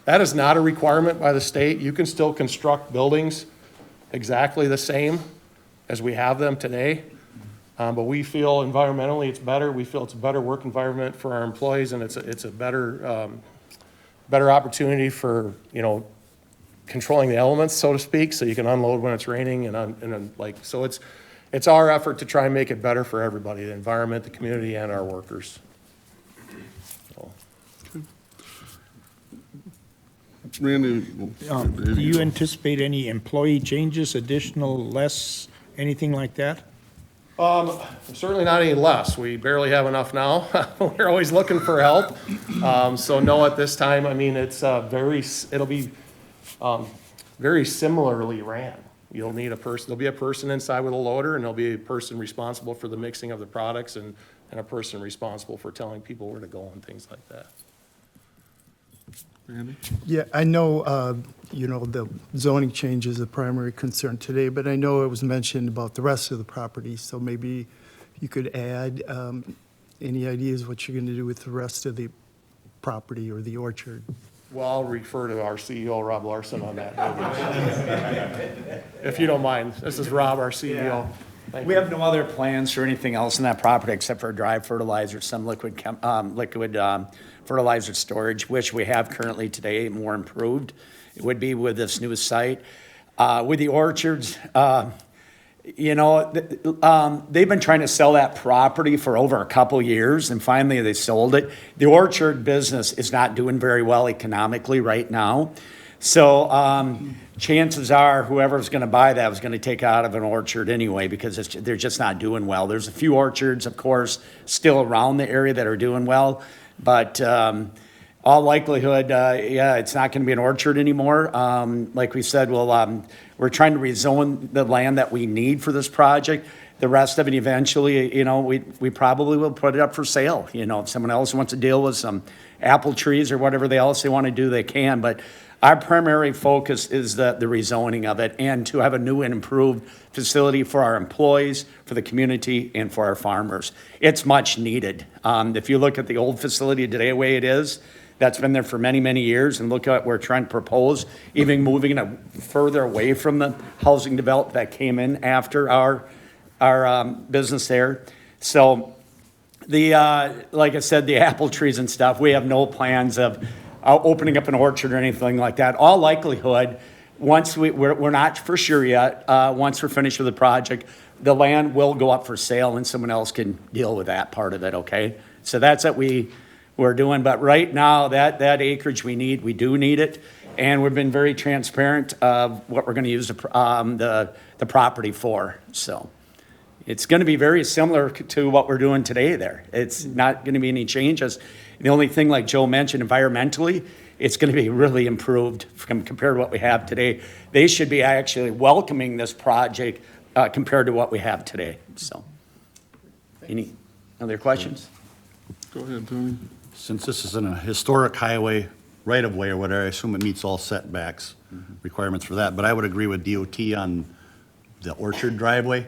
That is not a requirement by the state. You can still construct buildings exactly the same as we have them today. But we feel environmentally it's better. We feel it's a better work environment for our employees, and it's a better opportunity for, controlling the elements, so to speak, so you can unload when it's raining so it's our effort to try and make it better for everybody, the environment, the community, and our workers. So, Randy? Do you anticipate any employee changes, additional, less, anything like that? Certainly not any less. We barely have enough now. We're always looking for help. So no, at this time, I mean, it's it'll be very similarly ran. You'll need a person, there'll be a person inside with a loader, and there'll be a person responsible for the mixing of the products, and a person responsible for telling people where to go and things like that. Randy? Yeah, I know, the zoning change is the primary concern today, but I know it was mentioned about the rest of the property, so maybe you could add any ideas what you're going to do with the rest of the property or the orchard? Well, I'll refer to our CEO, Rob Larson, on that. If you don't mind. This is Rob, our CEO. Thank We you. have no other plans for anything else in that property except for dry fertilizer, some liquid fertilizer storage, which we have currently today, more improved. It would be with this new site. With the orchards, they've been trying to sell that property for over a couple years, and finally they sold it. The orchard business is not doing very well economically right now. So chances are whoever's going to buy that was going to take it out of an orchard anyway, because they're just not doing well. There's a few orchards, of course, still around the area that are doing well, but all likelihood, it's not going to be an orchard anymore. Like we said, we're trying to rezone the land that we need for this project. The rest of it eventually, we probably will put it up for sale. If someone else wants to deal with some apple trees or whatever else they want to do, they can. But our primary focus is the rezoning of it, and to have a new and improved facility for our employees, for the community, and for our farmers. It's much needed. If you look at the old facility today, the way it is, that's been there for many, many years, and look at what we're trying to propose, even moving it further away from the housing development that came in after our business there. So like I said, the apple trees and stuff, we have no plans of opening up an orchard or anything like that. All likelihood, once we're not for sure yet, once we're finished with the project, the land will go up for sale and someone else can deal with that part of it, okay? So that's what we're doing, but right now, that acreage we do need it, and we've been very transparent of what we're gonna use the property for, so. It's gonna be very similar to what we're doing today there. It's not gonna be any changes. The only thing, like Joe mentioned, environmentally, it's gonna be really improved compared to what we have today. They should be actually welcoming this project compared to what we have today, so. Any other questions? Go ahead, Tony. Since this is in a historic highway, right-of-way or whatever, I assume it meets all setbacks, requirements for that. But I would agree with DOT on the orchard driveway.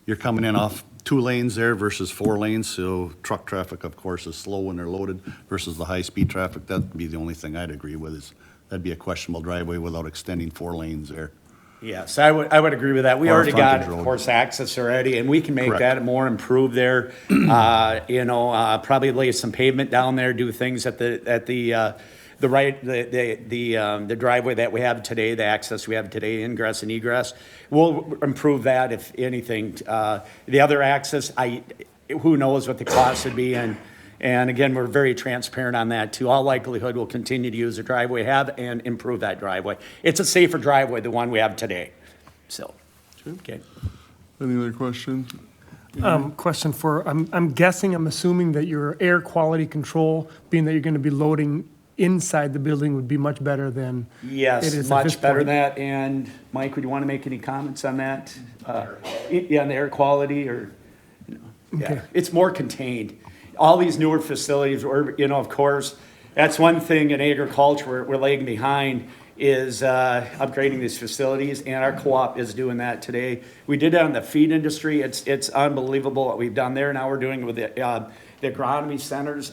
You're coming in off 2 lanes there versus 4 lanes, so truck traffic, of course, is slow when they're loaded versus the high-speed traffic. That'd be the only thing I'd agree with, is that'd be a questionable driveway without extending 4 lanes there. Yes, I would agree with that. We Or a already got, frontage of road. course, access already, and we can make Correct. that more improved there. Probably lay some pavement down there, do things at the driveway that we have today, the access we have today, ingress and egress. We'll improve that if anything. The other access, who knows what the cost would be, and again, we're very transparent on that too. All likelihood, we'll continue to use the driveway we have and improve that driveway. It's a safer driveway, the one we have today, so, okay. Any other questions? Question I'm assuming that your air quality control, being that you're going to be loading inside the building, would be much better than it Yes, is at this much better point. than that, and Mike, would you want to make any comments on that? Yeah, on the air quality, or, yeah, Okay. it's more contained. All these newer facilities, or, of course, that's one thing in agriculture we're lagging behind, is upgrading these facilities, and our co-op is doing that today. We did that in the feed industry. It's unbelievable what we've done there. Now we're doing it with the agronomy centers.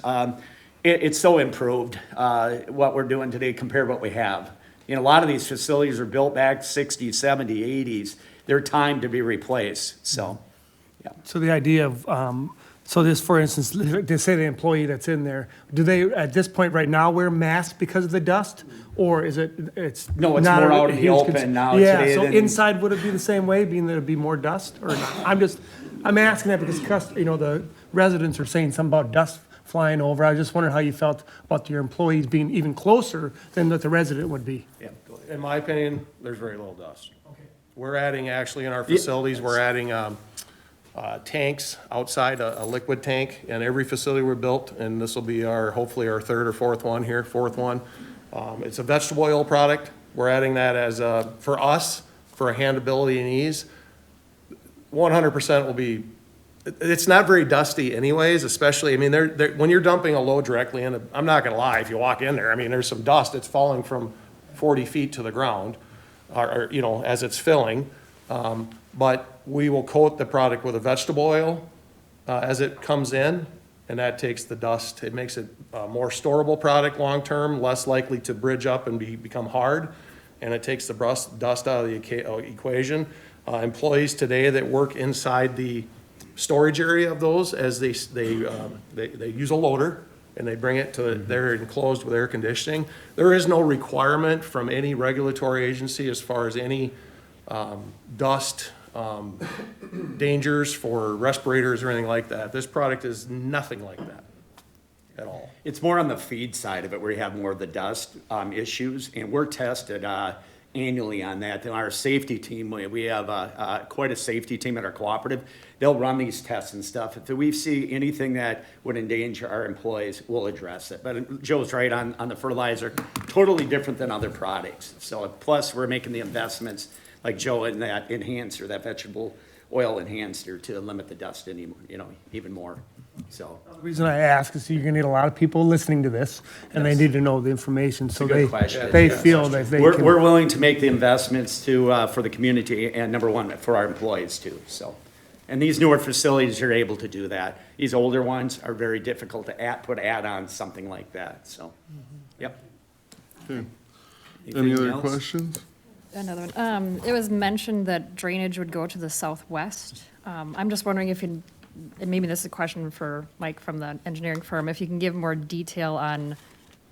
It's so improved, what we're doing today compared to what we have. A lot of these facilities are built back 60s, 70s, 80s. They're time to be replaced, so, yeah. So the idea of, so this, for instance, they say the employee that's in there, do they, at this point right now, wear masks because of the dust? Or is it's No, it's not more a out in the huge open now Yeah, today so than- inside, would it be the same way, being there'd be more dust or not? I'm asking that because, the residents are saying something about dust flying over. I was just wondering how you felt about your employees being even closer than what the resident would be. In my opinion, there's very little dust. We're adding, actually, in our facilities, we're adding tanks outside, a liquid tank, in every facility we're built, and this will be hopefully our third or fourth one here, fourth one. It's a vegetable oil product. We're adding that as, for us, for handability and ease. 100% will be, it's not very dusty anyways, especially, I mean, when you're dumping a load directly in, I'm not gonna lie, if you walk in there, I mean, there's some dust, it's falling from 40 feet to the ground, or as it's filling. But we will coat the product with a vegetable oil as it comes in, and that takes the dust. It makes it a more storable product long-term, less likely to bridge up and become hard, and it takes the dust out of the equation. Employees today that work inside the storage area of those, as they use a loader, and they bring it to, they're enclosed with air conditioning. There is no requirement from any regulatory agency as far as any dust dangers for respirators or anything like that. This product is nothing like that at all. It's more on the feed side of it where you have more of the dust issues, and we're tested annually on that. And our safety team, we have quite a safety team at our cooperative. They'll run these tests and stuff. If we see anything that would endanger our employees, we'll address it. But Joe's right on the fertilizer, totally different than other products. So plus we're making the investments like Joe in that enhancer, that vegetable oil enhancer, to limit the dust even more. So The reason I ask is you're gonna need a lot of people listening to this, and they need to know the information, so a good question. they feel that they we're can. willing to make the investments for the community, and number one, for our employees too, so. And these newer facilities are able to do that. These older ones are very difficult to put add-ons, something like that, so, yep. Okay. Any Anything other else? questions? Another one. It was mentioned that drainage would go to the southwest. I'm just wondering if you, and maybe this is a question for Mike from the engineering firm, if you can give more detail on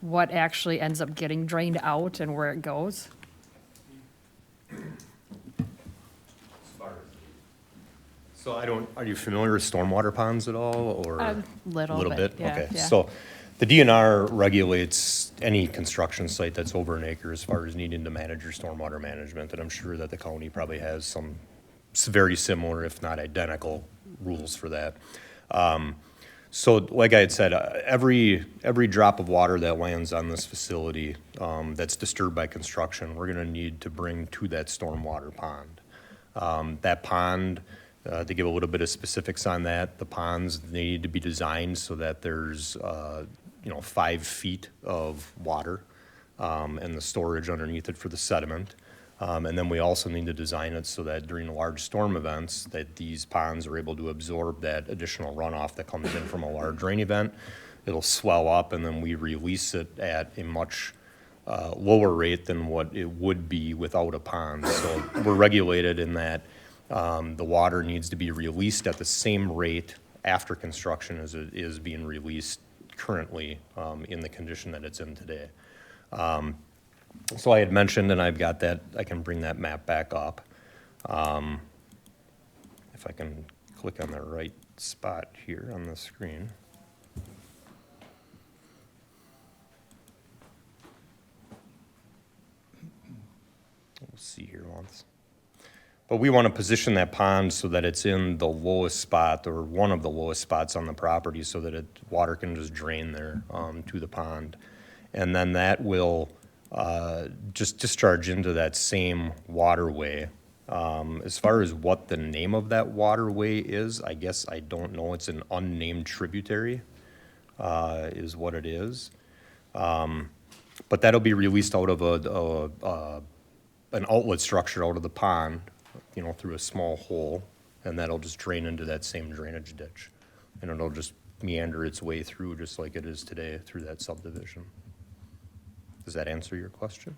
what actually ends up getting drained out and where it goes? So are you familiar with stormwater ponds at all, or? A little bit, yeah, Okay, yeah. so the DNR regulates any construction site that's over an acre as far as needing to manage your stormwater management, and I'm sure that the county probably has some very similar, if not identical, rules for that. So like I had said, every drop of water that lands on this facility that's disturbed by construction, we're gonna need to bring to that stormwater pond. That pond, to give a little bit of specifics on that, the ponds, they need to be designed so that there's 5 feet of water and the storage underneath it for the sediment. And then we also need to design it so that during large storm events, that these ponds are able to absorb that additional runoff that comes in from a large rain event. It'll swell up, and then we release it at a much lower rate than what it would be without a pond. So we're regulated in that the water needs to be released at the same rate after construction as it is being released currently in the condition that it's in today. So I had mentioned, and I've got that, I can bring that map back up. If I can click on the right spot here on the screen. We'll see here once. But we want to position that pond so that it's in the lowest spot, or one of the lowest spots on the property, so that water can just drain there to the pond. And then that will just discharge into that same waterway. As far as what the name of that waterway is, I guess I don't know. It's an unnamed tributary, is what it is. But that'll be released out of an outlet structure out of the pond, through a small hole, and that'll just drain into that same drainage ditch. And it'll just meander its way through, just like it is today, through that subdivision. Does that answer your question?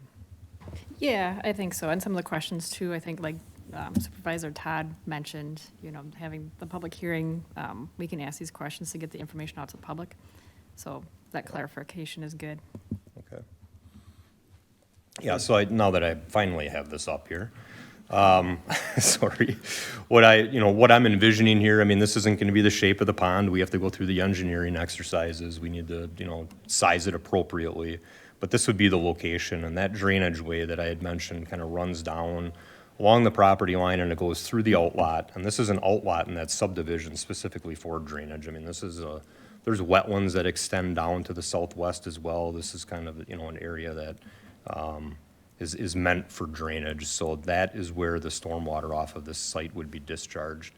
Yeah, I think so. And some of the questions too, I think like Supervisor Todd mentioned, having the public hearing, we can ask these questions to get the information out to the public. So that clarification is good. Okay. Yeah, so now that I finally have this up here, Sorry. What I'm envisioning here, I mean, this isn't gonna be the shape of the pond. We have to go through the engineering exercises. We need to, size it appropriately. But this would be the location, and that drainage way that I had mentioned kind of runs down along the property line and it goes through the outlot. And this is an outlot in that subdivision specifically for drainage. I mean, there's wetlands that extend down to the southwest as well. This is kind of, an area that, is meant for drainage. So that is where the stormwater off of this site would be discharged.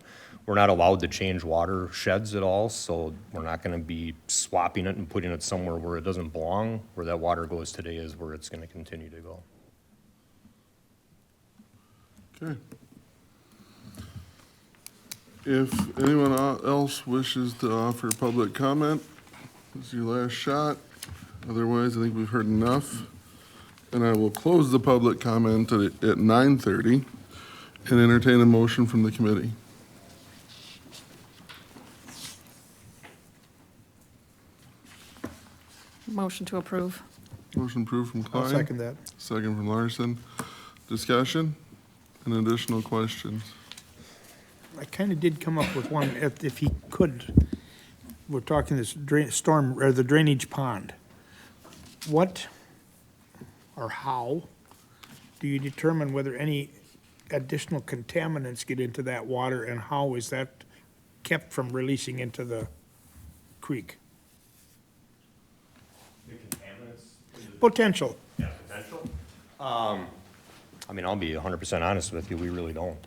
We're not allowed to change watersheds at all, so we're not gonna be swapping it and putting it somewhere where it doesn't belong. Where that water goes today is where it's gonna continue to go. Okay. If anyone else wishes to offer public comment, this is your last shot. Otherwise, I think we've heard enough. And I will close the public comment at 9:30 and entertain a motion from the committee. Motion to approve. Motion approved from Klein. I'll second that. Second from Larson. Discussion and additional questions. I kind of did come up with one, if he could. We're talking this the drainage pond. What or how do you determine whether any additional contaminants get into that water, and how is that kept from releasing into the creek? The contaminants? Potential. Yeah, potential. I mean, I'll be 100% honest with you, we really don't.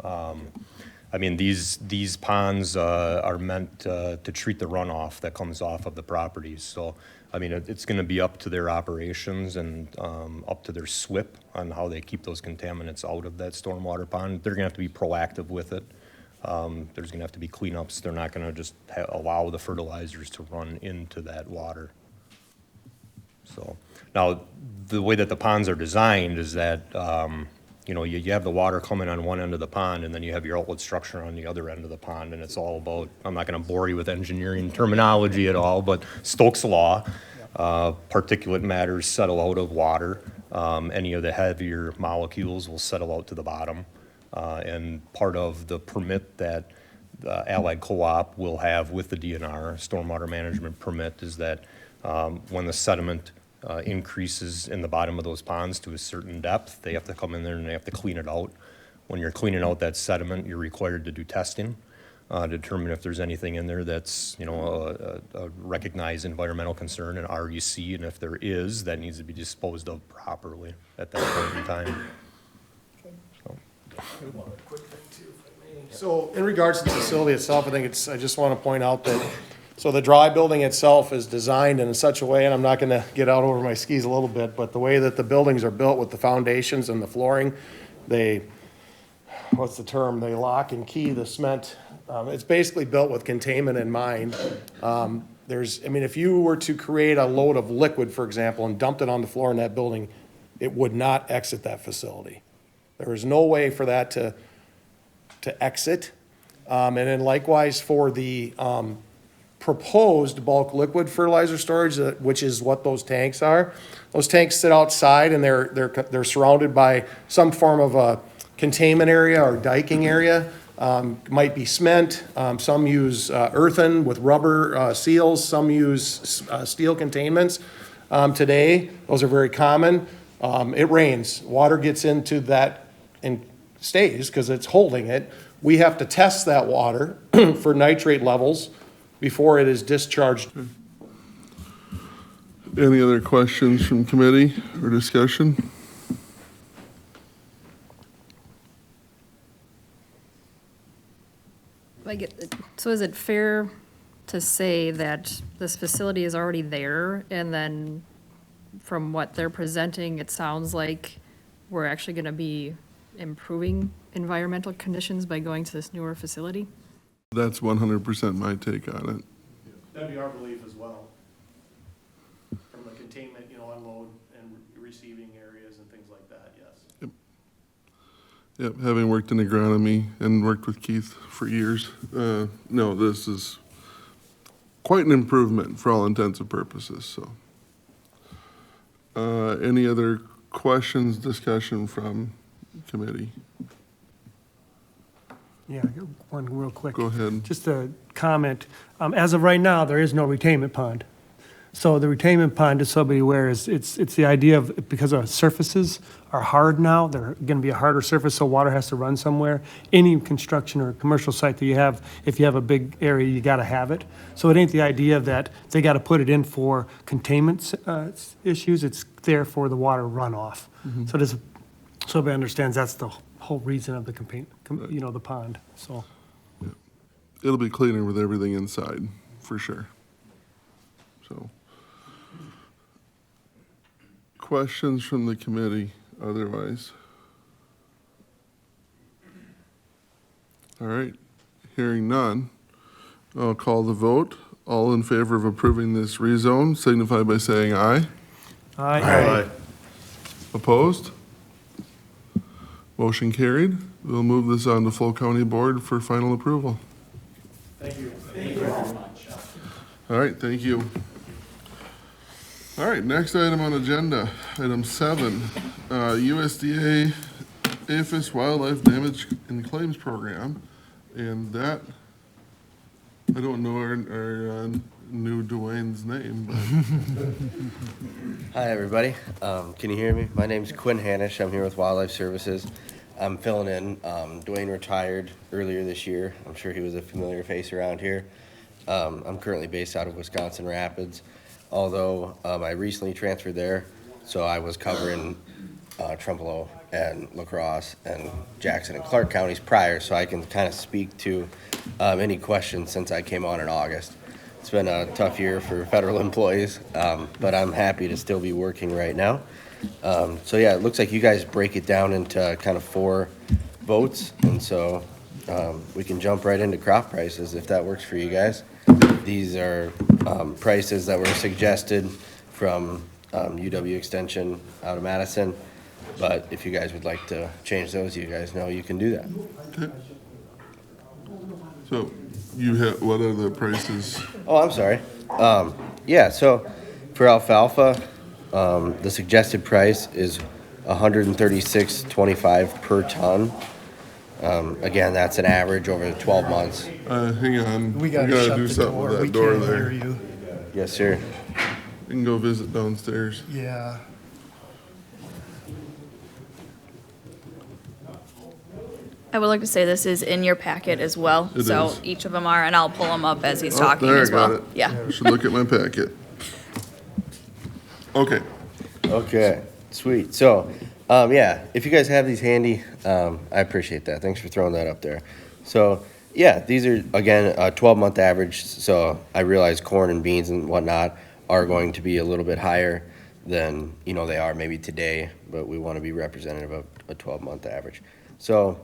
I mean, these ponds are meant to treat the runoff that comes off of the properties. So, I mean, it's gonna be up to their operations and up to their SWIP on how they keep those contaminants out of that stormwater pond. They're gonna have to be proactive with it. There's gonna have to be cleanups. They're not gonna just allow the fertilizers to run into that water. So, now, the way that the ponds are designed is that, you have the water coming on one end of the pond, and then you have your outlet structure on the other end of the pond, and it's all about, I'm not gonna bore you with engineering terminology at all, but Stokes' law, particulate matters settle out of water. Any of the heavier molecules will settle out to the bottom. And part of the permit that the Allied Co-op will have with the DNR, stormwater management permit, is that when the sediment increases in the bottom of those ponds to a certain depth, they have to come in there and they have to clean it out. When you're cleaning out that sediment, you're required to do testing, determine if there's anything in there that's, a recognized environmental concern, an RUC, and if there is, that needs to be disposed of properly at that point in time. So in regards to the facility itself, I just want to point out that, so the dry building itself is designed in such a way, and I'm not going to get out over my skis a little bit, but the way that the buildings are built with the foundations and the flooring, they lock and key the cement. It's basically built with containment in mind. If you were to create a load of liquid, for example, and dumped it on the floor in that building, it would not exit that facility. There is no way for that to exit. And then likewise for the proposed bulk liquid fertilizer storage, which is what those tanks are. Those tanks sit outside and they're surrounded by some form of a containment area or diking area. Might be cement. Some use earthen with rubber seals. Some use steel containments. Today, those are very common. It rains. Water gets into that and stays because it's holding it. We have to test that water for nitrate levels before it is discharged. Any other questions from committee or discussion? So is it fair to say that this facility is already there, and then from what they're presenting, it sounds like we're actually gonna be improving environmental conditions by going to this newer facility? That's 100% my take on it. That'd be our belief as well. From the containment, unload and receiving areas and things like that, yes. Yep, having worked in agronomy and worked with Keith for years, no, this is quite an improvement for all intents and purposes, so. Any other questions, discussion from committee? Yeah, one real quick. Go ahead. Just a comment. As of right now, there is no retainment pond. So the retainment pond, just so everybody aware, is it's the idea of, because our surfaces are hard now, they're going to be a harder surface, so water has to run somewhere. Any construction or commercial site that you have, if you have a big area, you got to have it. So it ain't the idea that they got to put it in for containment issues. It's there for the water runoff. So this, so everybody understands that's the whole reason of the the pond. So It'll be cleaner with everything inside, for sure. So. Questions from the committee otherwise? All right, hearing none, I'll call the vote. All in favor of approving this rezone signify by saying aye. Aye. Opposed? Motion carried. We'll move this on to full county board for final approval. Thank you. Thank you very much. All right, thank you. All right, next item on agenda, item 7, USDA APHIS Wildlife Damage and Claims Program. And that, I don't know our new Dwayne's name, but. Hi, everybody. Can you hear me? My name's Quinn Hanish. I'm here with Wildlife Services. I'm filling in. Dwayne retired earlier this year. I'm sure he was a familiar face around here. I'm currently based out of Wisconsin Rapids, although I recently transferred there, so I was covering Trempealeau and La Crosse and Jackson and Clark counties prior, so I can kind of speak to any questions since I came on in August. It's been a tough year for federal employees, but I'm happy to still be working right now. So yeah, it looks like you guys break it down into kind of 4 votes, and so we can jump right into crop prices if that works for you guys. These are prices that were suggested from UW Extension out of Madison, but if you guys would like to change those, you guys know you can do that. Okay. So you have, what are the prices? Oh, I'm sorry. Yeah, so for alfalfa, the suggested price is $136.25 per ton. Again, that's an average over 12 months. Hang on. We gotta shut do the something door. with We that door can't there. hear you. Yes, sir. You can go visit downstairs. Yeah. I would like to say this is in your packet as well. It So is. each of them are, and I'll pull them up as he's Oh, talking there, I as got well. it. Yeah. I should look at my packet. Okay. Okay, sweet. So, yeah, if you guys have these handy, I appreciate that. Thanks for throwing that up there. So, yeah, these are, again, a 12-month average. So I realize corn and beans and whatnot are going to be a little bit higher than, they are maybe today, but we want to be representative of a 12-month average. So,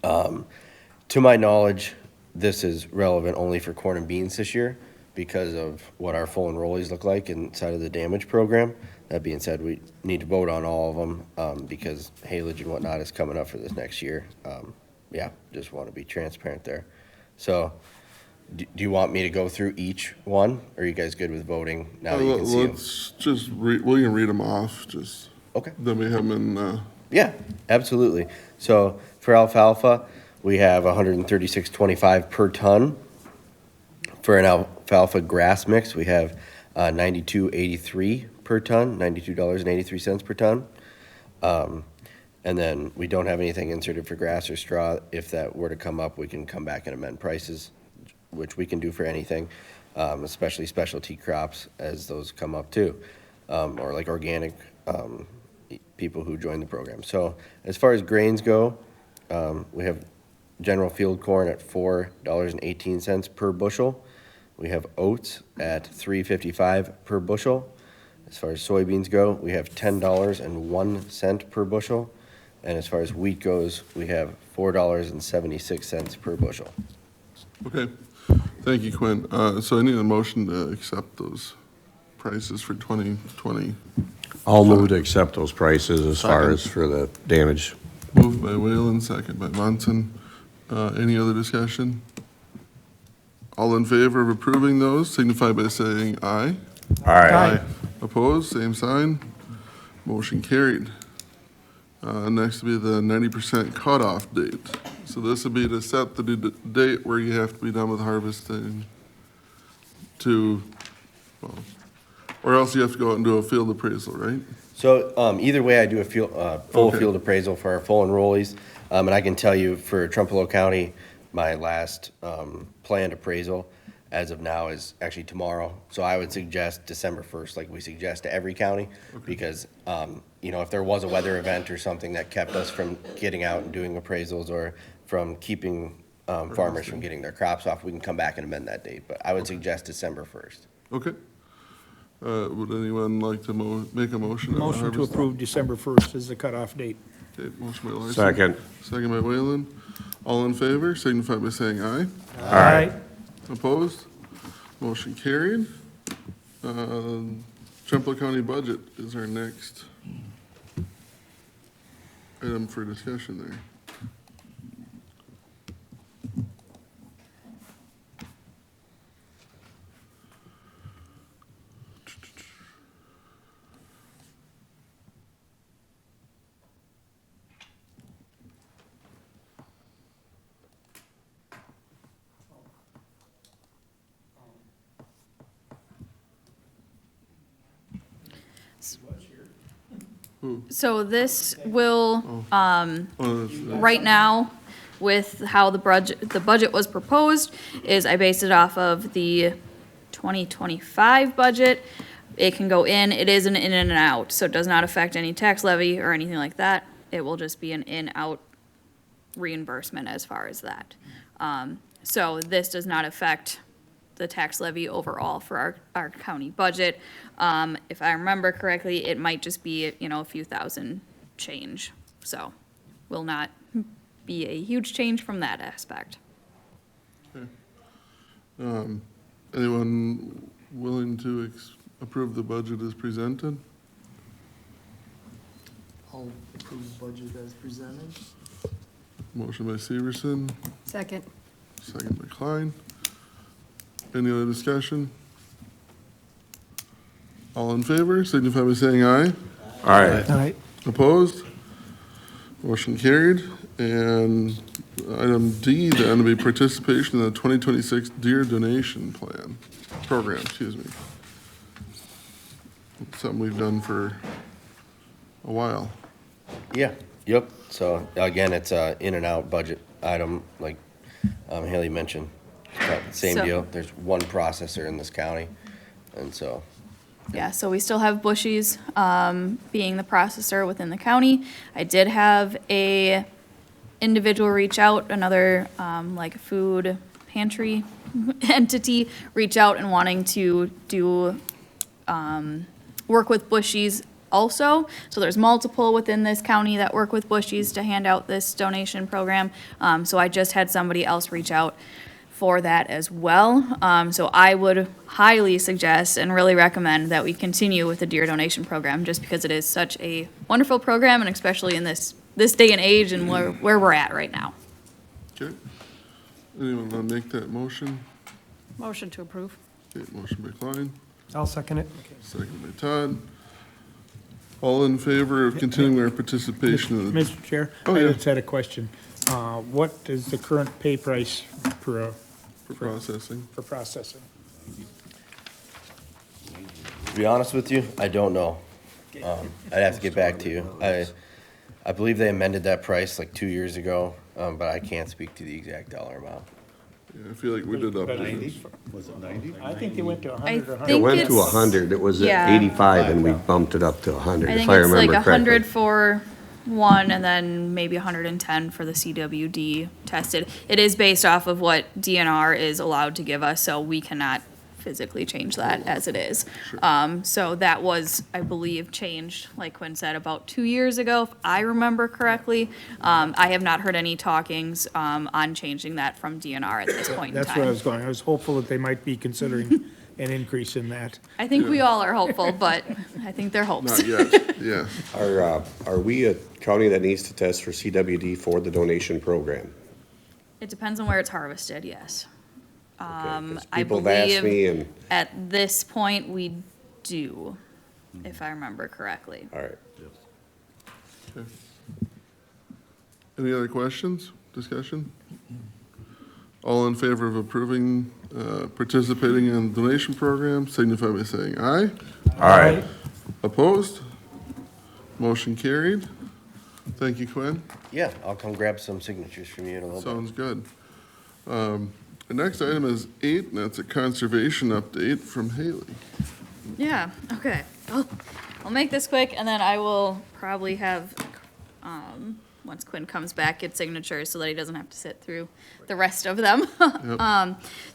to my knowledge, this is relevant only for corn and beans this year because of what our full enrollees look like inside of the damage program. That being said, we need to vote on all of them because haylage and whatnot is coming up for this next year. Yeah, just want to be transparent there. So, do you want me to go through each one? Or are you guys good with voting now that you can see them? Let's just read, we can read them off, just. Okay. Then we have them in, Yeah, absolutely. So for alfalfa, we have $136.25 per ton. For an alfalfa grass mix, we have $92.83 per ton, $92.83 per ton. And then we don't have anything inserted for grass or straw. If that were to come up, we can come back and amend prices, which we can do for anything, especially specialty crops as those come up too, or like organic people who join the program. So as far as grains go, we have general field corn at $4.18 per bushel. We have oats at $3.55 per bushel. As far as soybeans go, we have $10.01 per bushel. And as far as wheat goes, we have $4.76 per bushel. okay. Thank you, Quinn. So I need a motion to accept those prices for 2020. I'll move to accept those prices as far as for the damage. Moved by Whalen, second by Munson. Any other discussion? All in favor of approving those signify by saying aye. Aye. Opposed, same sign. Motion carried. Next will be the 90% cutoff date. So this would be to set the date where you have to be done with harvesting to, well, or else you have to go out and do a field appraisal, right? So, either way, I do a full Okay. field appraisal for our full enrollees. And I can tell you for Trempealeau County, my last, planned appraisal as of now is actually tomorrow. So I would suggest December 1st, like we suggest to every county, because, if there was a weather event or something that kept us from getting out and doing appraisals or from keeping, farmers from getting their crops off, we can come back and amend that date. But I would suggest December 1st. Okay. Would anyone like to make a motion? on Motion to harvest? approve December 1st is the cutoff date. Okay, motion by Larson. Second. Second by Whalen. All in favor, signify by saying aye. Aye. Opposed? Motion carried. Trempealeau County budget is our next item for discussion there. So this will, Oh, that's- right now, with how the budget was proposed, is I based it off of the 2025 budget. It can go in, it is an in and an out, so it does not affect any tax levy or anything like that. It will just be an in-out reimbursement as far as that. So this does not affect the tax levy overall for our county budget. If I remember correctly, it might just be, a few thousand change. So will not be a huge change from that aspect. Anyone willing to approve the budget as presented? I'll approve the budget as presented. Motion by Severson, Second. second by Klein. Any other discussion? All in favor, signify by saying aye. Aye. Aye. Opposed? Motion carried. And item D then will be participation in the 2026 deer donation program, excuse me. Something we've done for a while. Yeah, yep. So again, it's a in and out budget item, like Haley mentioned. Same So- deal. There's one processor in this county, and so. Yeah, so we still have Bushy's, being the processor within the county. I did have a individual reach out, another, like food pantry entity, reach out and wanting to do, work with Bushy's also. So there's multiple within this county that work with Bushy's to hand out this donation program. So I just had somebody else reach out for that as well. So I would highly suggest and really recommend that we continue with the deer donation program, just because it is such a wonderful program, and especially in this day and age and where we're at right now. Okay. Anyone want to make that motion? Motion to approve. Okay, motion by Klein, I'll second it. second by Todd. All in favor of continuing our participation in the, Mr. Chair, Oh, I yeah. just had a question. What is the current pay price for processing? processing? To be honest with you, I don't know. I'd have to get back to you. I believe they amended that price like 2 years ago, but I can't speak to the exact dollar amount. Yeah, I feel like we did up to this. Was it 90? I think they went to I 100 or It 100. went to it's- 100. It was yeah. at 85 and we bumped it up to 100, I if think I it's like remember correctly. 100 for one, and then maybe 110 for the CWD tested. It is based off of what DNR is allowed to give us, so we cannot physically change that as it is. So that was, I believe, changed, like Quinn said, about 2 years ago, if I remember correctly. I have not heard any talkings on changing that from DNR at this point in That's where I time. was going. I was hopeful that they might be considering an increase in that. I think we all are hopeful, but I think they're hopes. Not yet, yeah. Are we a county that needs to test for CWD for the donation program? It depends on where it's harvested, yes. 'Cause I people have asked me believe and, at this point, we do, if I remember correctly. all right. Any other questions? Discussion? All in favor of approving, participating in the donation program, signify by saying aye. Aye. Opposed? Motion carried. Thank you, Quinn. Yeah, I'll come grab some signatures from you in a little bit. Sounds good. The next item is 8, and that's a conservation update from Haley. Yeah, okay. I'll make this quick, and then I will probably have, once Quinn comes back, get signatures so that he doesn't have to sit through the rest of them.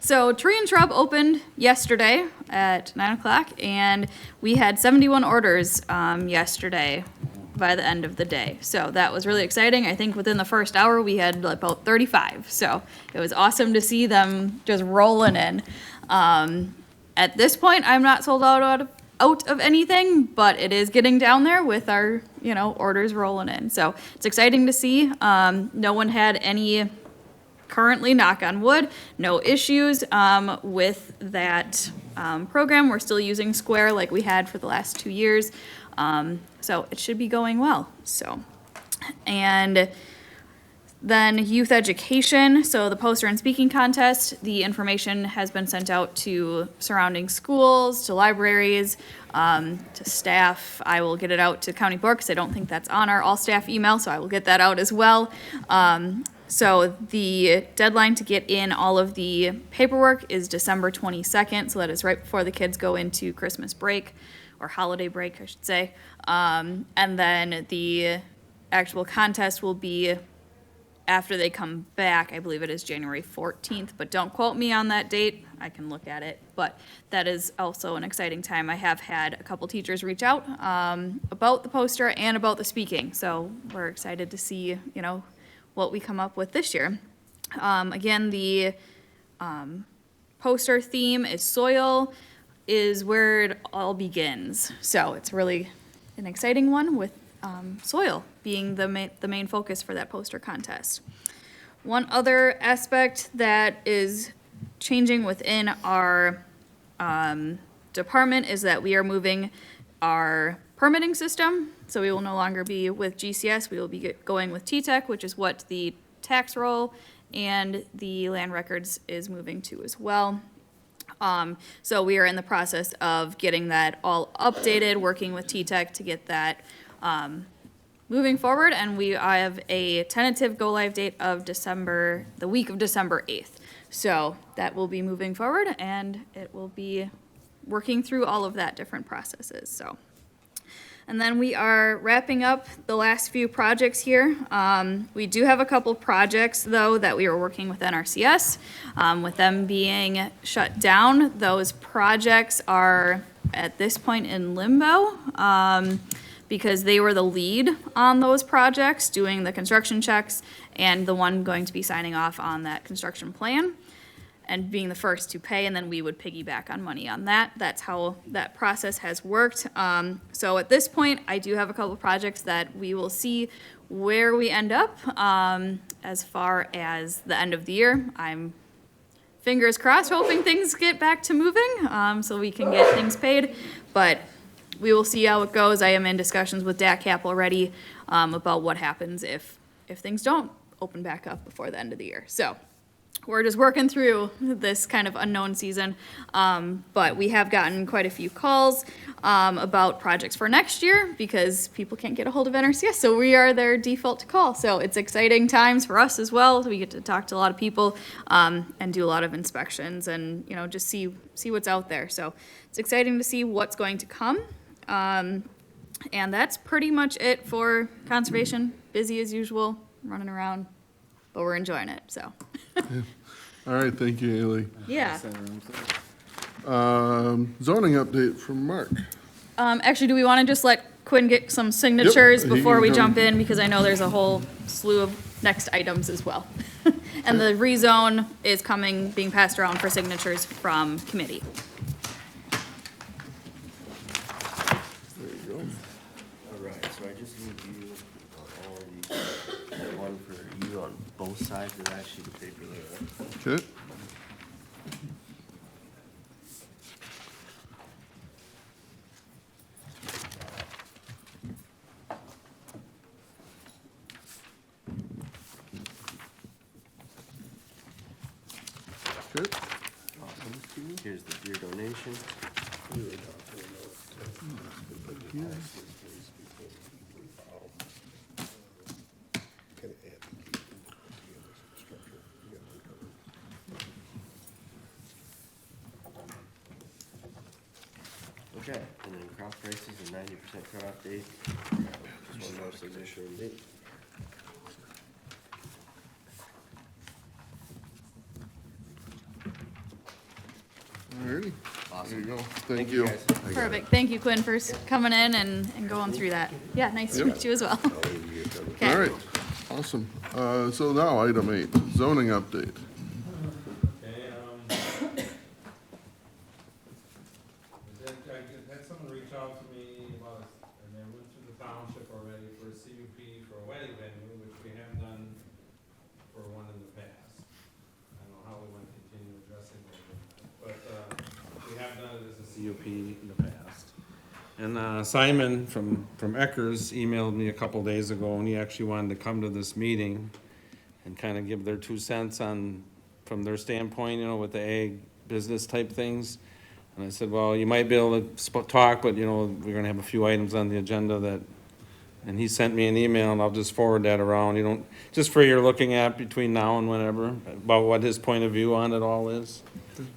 So Tree and Shrub opened yesterday at 9 o'clock, and we had 71 orders yesterday by the end of the day. So that was really exciting. I think within the first hour, we had about 35. So it was awesome to see them just rolling in. At this point, I'm not sold out of anything, but it is getting down there with our, orders rolling in. So it's exciting to see. No one had any, currently, knock on wood, no issues with that program. We're still using Square like we had for the last 2 years. So it should be going well. And then youth education, so the poster and speaking contest, the information has been sent out to surrounding schools, to libraries, to staff. I will get it out to county board because I don't think that's on our all-staff email, so I will get that out as well. So the deadline to get in all of the paperwork is December 22nd, so that is right before the kids go into Christmas break, or holiday break, I should say. And then the actual contest will be after they come back. I believe it is January 14th, but don't quote me on that date. I can look at it, but that is also an exciting time. I have had a couple teachers reach out about the poster and about the speaking, so we're excited to see, what we come up with this year. Again, the poster theme is soil is where it all begins. So it's really an exciting one with soil being the main focus for that poster contest. One other aspect that is changing within our department is that we are moving our permitting system. So we will no longer be with GCS. We will be going with T-Tech, which is what the tax roll and the land records is moving to as well. So we are in the process of getting that all updated, working with T-Tech to get that moving forward, and I have a tentative go-live date of the week of December 8th. So that will be moving forward, and it will be working through all of that different processes, so. And then we are wrapping up the last few projects here. We do have a couple projects, though, that we are working with NRCS. With them being shut down, those projects are at this point in limbo because they were the lead on those projects, doing the construction checks, and the one going to be signing off on that construction plan and being the first to pay, and then we would piggyback on money on that. That's how that process has worked. So at this point, I do have a couple projects that we will see where we end up as far as the end of the year. I'm fingers crossed, hoping things get back to moving so we can get things paid, but we will see how it goes. I am in discussions with DACAP already about what happens if things don't open back up before the end of the year. So we're just working through this kind of unknown season, but we have gotten quite a few calls about projects for next year because people can't get a hold of NRCS, so we are their default to call. So it's exciting times for us as well. We get to talk to a lot of people and do a lot of inspections and just see what's out there. So it's exciting to see what's going to come. And that's pretty much it for conservation. Busy as usual, running around, but we're enjoying it, so. All right, thank you, Haley. Yeah. Zoning update from Mark. Actually, do we want to just let Quinn get some signatures He before can we come. jump in? Because I know there's a whole slew of next items as well. And the rezone is being passed around for signatures from committee. There you go. All right, so I just need you on all of these, and one for you on both sides of that sheet of paper there. Okay. Here's the beer donation. Okay, and then crop prices and 90% cutoff date. Just one more signature and date. Alrighty. Awesome. There you go. Thank Thank you you. guys. Perfect. Thank you, Quinn, for coming in and going through that. Yeah, nice to Yep. meet you as well. Okay. All right, awesome. So now, item 8, zoning update. Okay, I had someone reach out to me about, and they went through the township already for a CUP for a wedding venue, which we have done for one in the past. I don't know how we want to continue addressing it, but, we have done it as a CUP in the past. And, Simon from Eckers emailed me a couple days ago, and he actually wanted to come to this meeting and kind of give their 2 cents on, from their standpoint, you know, with the ag business type things. And I said, well, you might be able to talk, but, you know, we're gonna have a few items on the agenda that, and he sent me an email, and I'll just forward that around, you don't, just for your looking at between now and whenever, about what his point of view on it all is.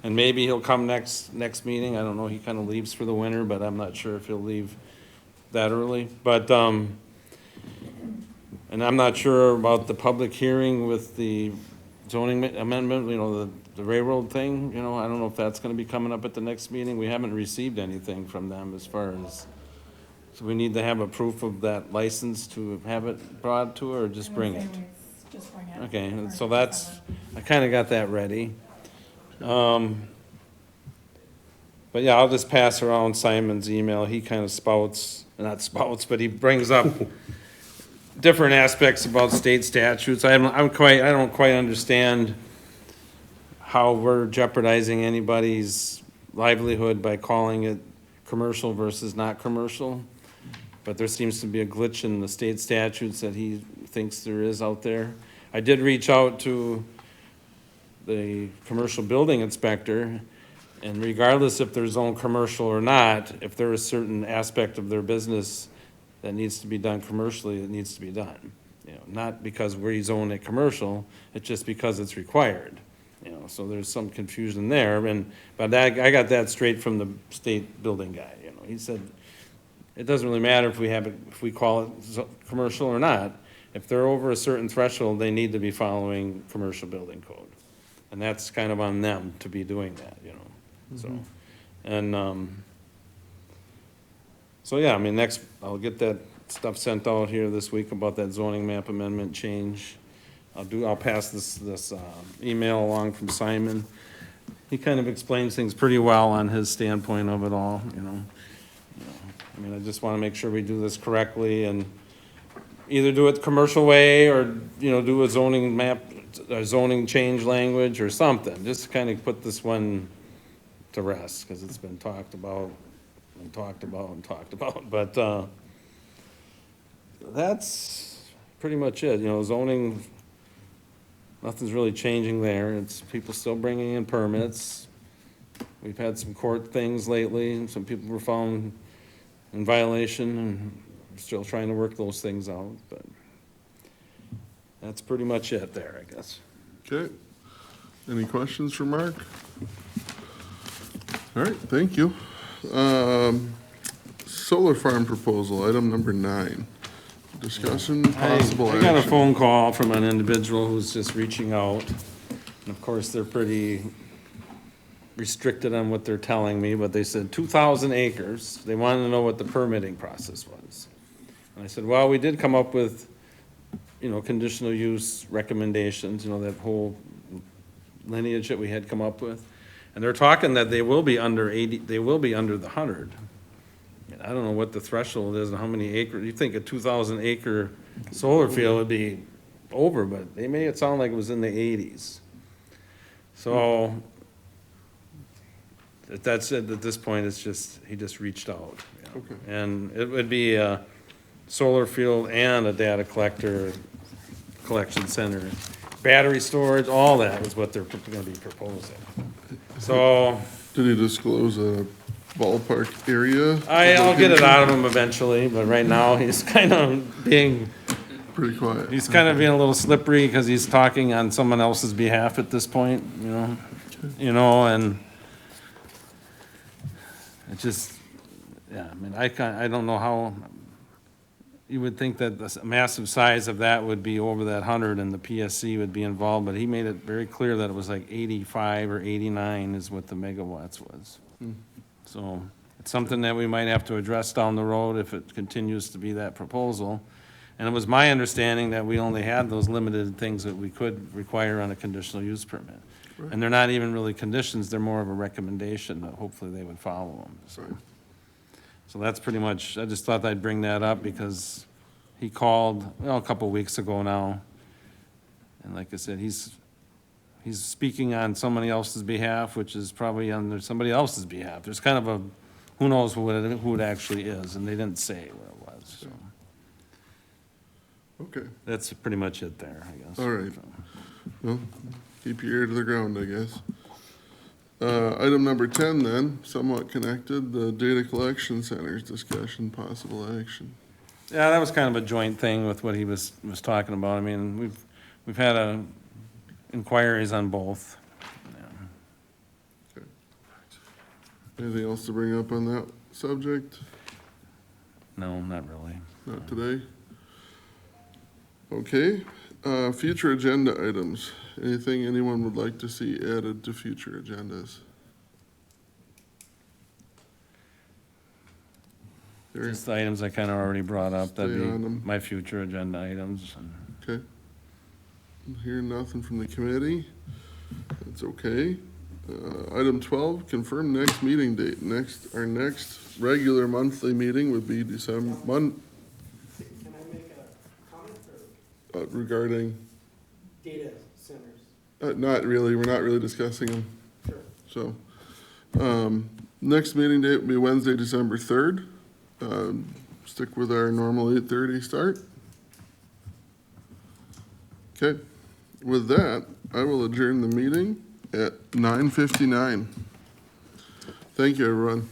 And maybe he'll come next meeting, I don't know, he kind of leaves for the winter, but I'm not sure if he'll leave that early. But, and I'm not sure about the public hearing with the zoning amendment, you know, the railroad thing, you know, I don't know if that's gonna be coming up at the next meeting. We haven't received anything from them as far as, so we need to have a proof of that license to have it brought to her, or just bring it? Just bring it. Okay, and so that's, I kinda got that ready. But yeah, I'll just pass around Simon's email. He kind of not spouts, but he brings up different aspects about state statutes. I don't quite understand how we're jeopardizing anybody's livelihood by calling it commercial versus not commercial. But there seems to be a glitch in the state statutes that he thinks there is out there. I did reach out to the commercial building inspector, and regardless if they're zoned commercial or not, if there is a certain aspect of their business that needs to be done commercially, it needs to be done. You know, not because we zone it commercial, it's just because it's required. You know, so there's some confusion there, but I got that straight from the state building guy, you know. He said, it doesn't really matter if we call it commercial or not. If they're over a certain threshold, they need to be following commercial building code. And that's kind of on them to be doing that, you know, so. And, so yeah, I mean, I'll get that stuff sent out here this week about that zoning map amendment change. I'll pass this email along from Simon. He kind of explains things pretty well on his standpoint of it all, you know. I mean, I just want to make sure we do this correctly and either do it the commercial way or, you know, do a zoning map, a zoning change language or something, just to kind of put this one to rest, because it's been talked about and talked about and talked about, but, that's pretty much it, you know, zoning, nothing's really changing there, it's people still bringing in permits. We've had some court things lately, and some people were found in violation, and we're still trying to work those things out, but that's pretty much it there, I guess. Okay. Any questions for Mark? All right, thank you. Solar farm proposal, item number 9. Discussion, possible I got a action. phone call from an individual who's just reaching out. And of course, they're pretty restricted on what they're telling me, but they said 2,000 acres. They wanted to know what the permitting process was. And I said, well, we did come up with, you know, conditional use recommendations, you know, that whole lineage that we had come up with. And they're talking that they will be under 80, they will be under the 100. I don't know what the threshold is and how many acres. You think a 2,000 acre solar field would be over, but they made it sound like it was in the 80s. So that's it, at this point, it's just, he just reached out. You know. Okay. And it would be a solar field and a data collection center. Battery storage, all that is what they're gonna be proposing. So Did he disclose a ballpark area? I'll get it out of him eventually, but right now, he's kind of being, Pretty quiet. he's kind of being a little slippery because he's talking on someone else's behalf at this point, and it just, yeah, I mean, I don't know how, you would think that the massive size of that would be over that 100 and the PSC would be involved, but he made it very clear that it was like 85 or 89 is what the megawatts was. So it's something that we might have to address down the road if it continues to be that proposal. And it was my understanding that we only had those limited things that we could require on a conditional use permit. And they're not even really conditions, they're more of a recommendation that hopefully they would follow them, so. So that's pretty much, I just thought I'd bring that up because he called, a couple of weeks ago now. And like I said, he's speaking on somebody else's behalf, which is probably on somebody else's behalf. There's kind of a, who knows who it actually is, and they didn't say what it was, so. Okay, That's pretty much it there, I guess. all right. Well, keep your ear to the ground, I guess. Item number 10 then, somewhat connected, the data collection centers discussion, possible action. Yeah, that was kind of a joint thing with what he was talking about. I mean, we've had inquiries on both. Yeah. Anything else to bring up on that subject? No, not really. Not today? Okay, future agenda items. Anything anyone would like to see added to future agendas? There, Just the items I kind of already brought up, that'd Stay on them. be my future agenda items. okay. Hearing nothing from the committee. That's okay. Item 12, confirm next meeting date. Our next regular monthly meeting would be December, Can I make a comment regarding, data centers? not really, we're not really discussing them. Sure. So, next meeting date will be Wednesday, December 3rd. Stick with our normal 8:30 start. Okay, with that, I will adjourn the meeting at 9:59. Thank you, everyone.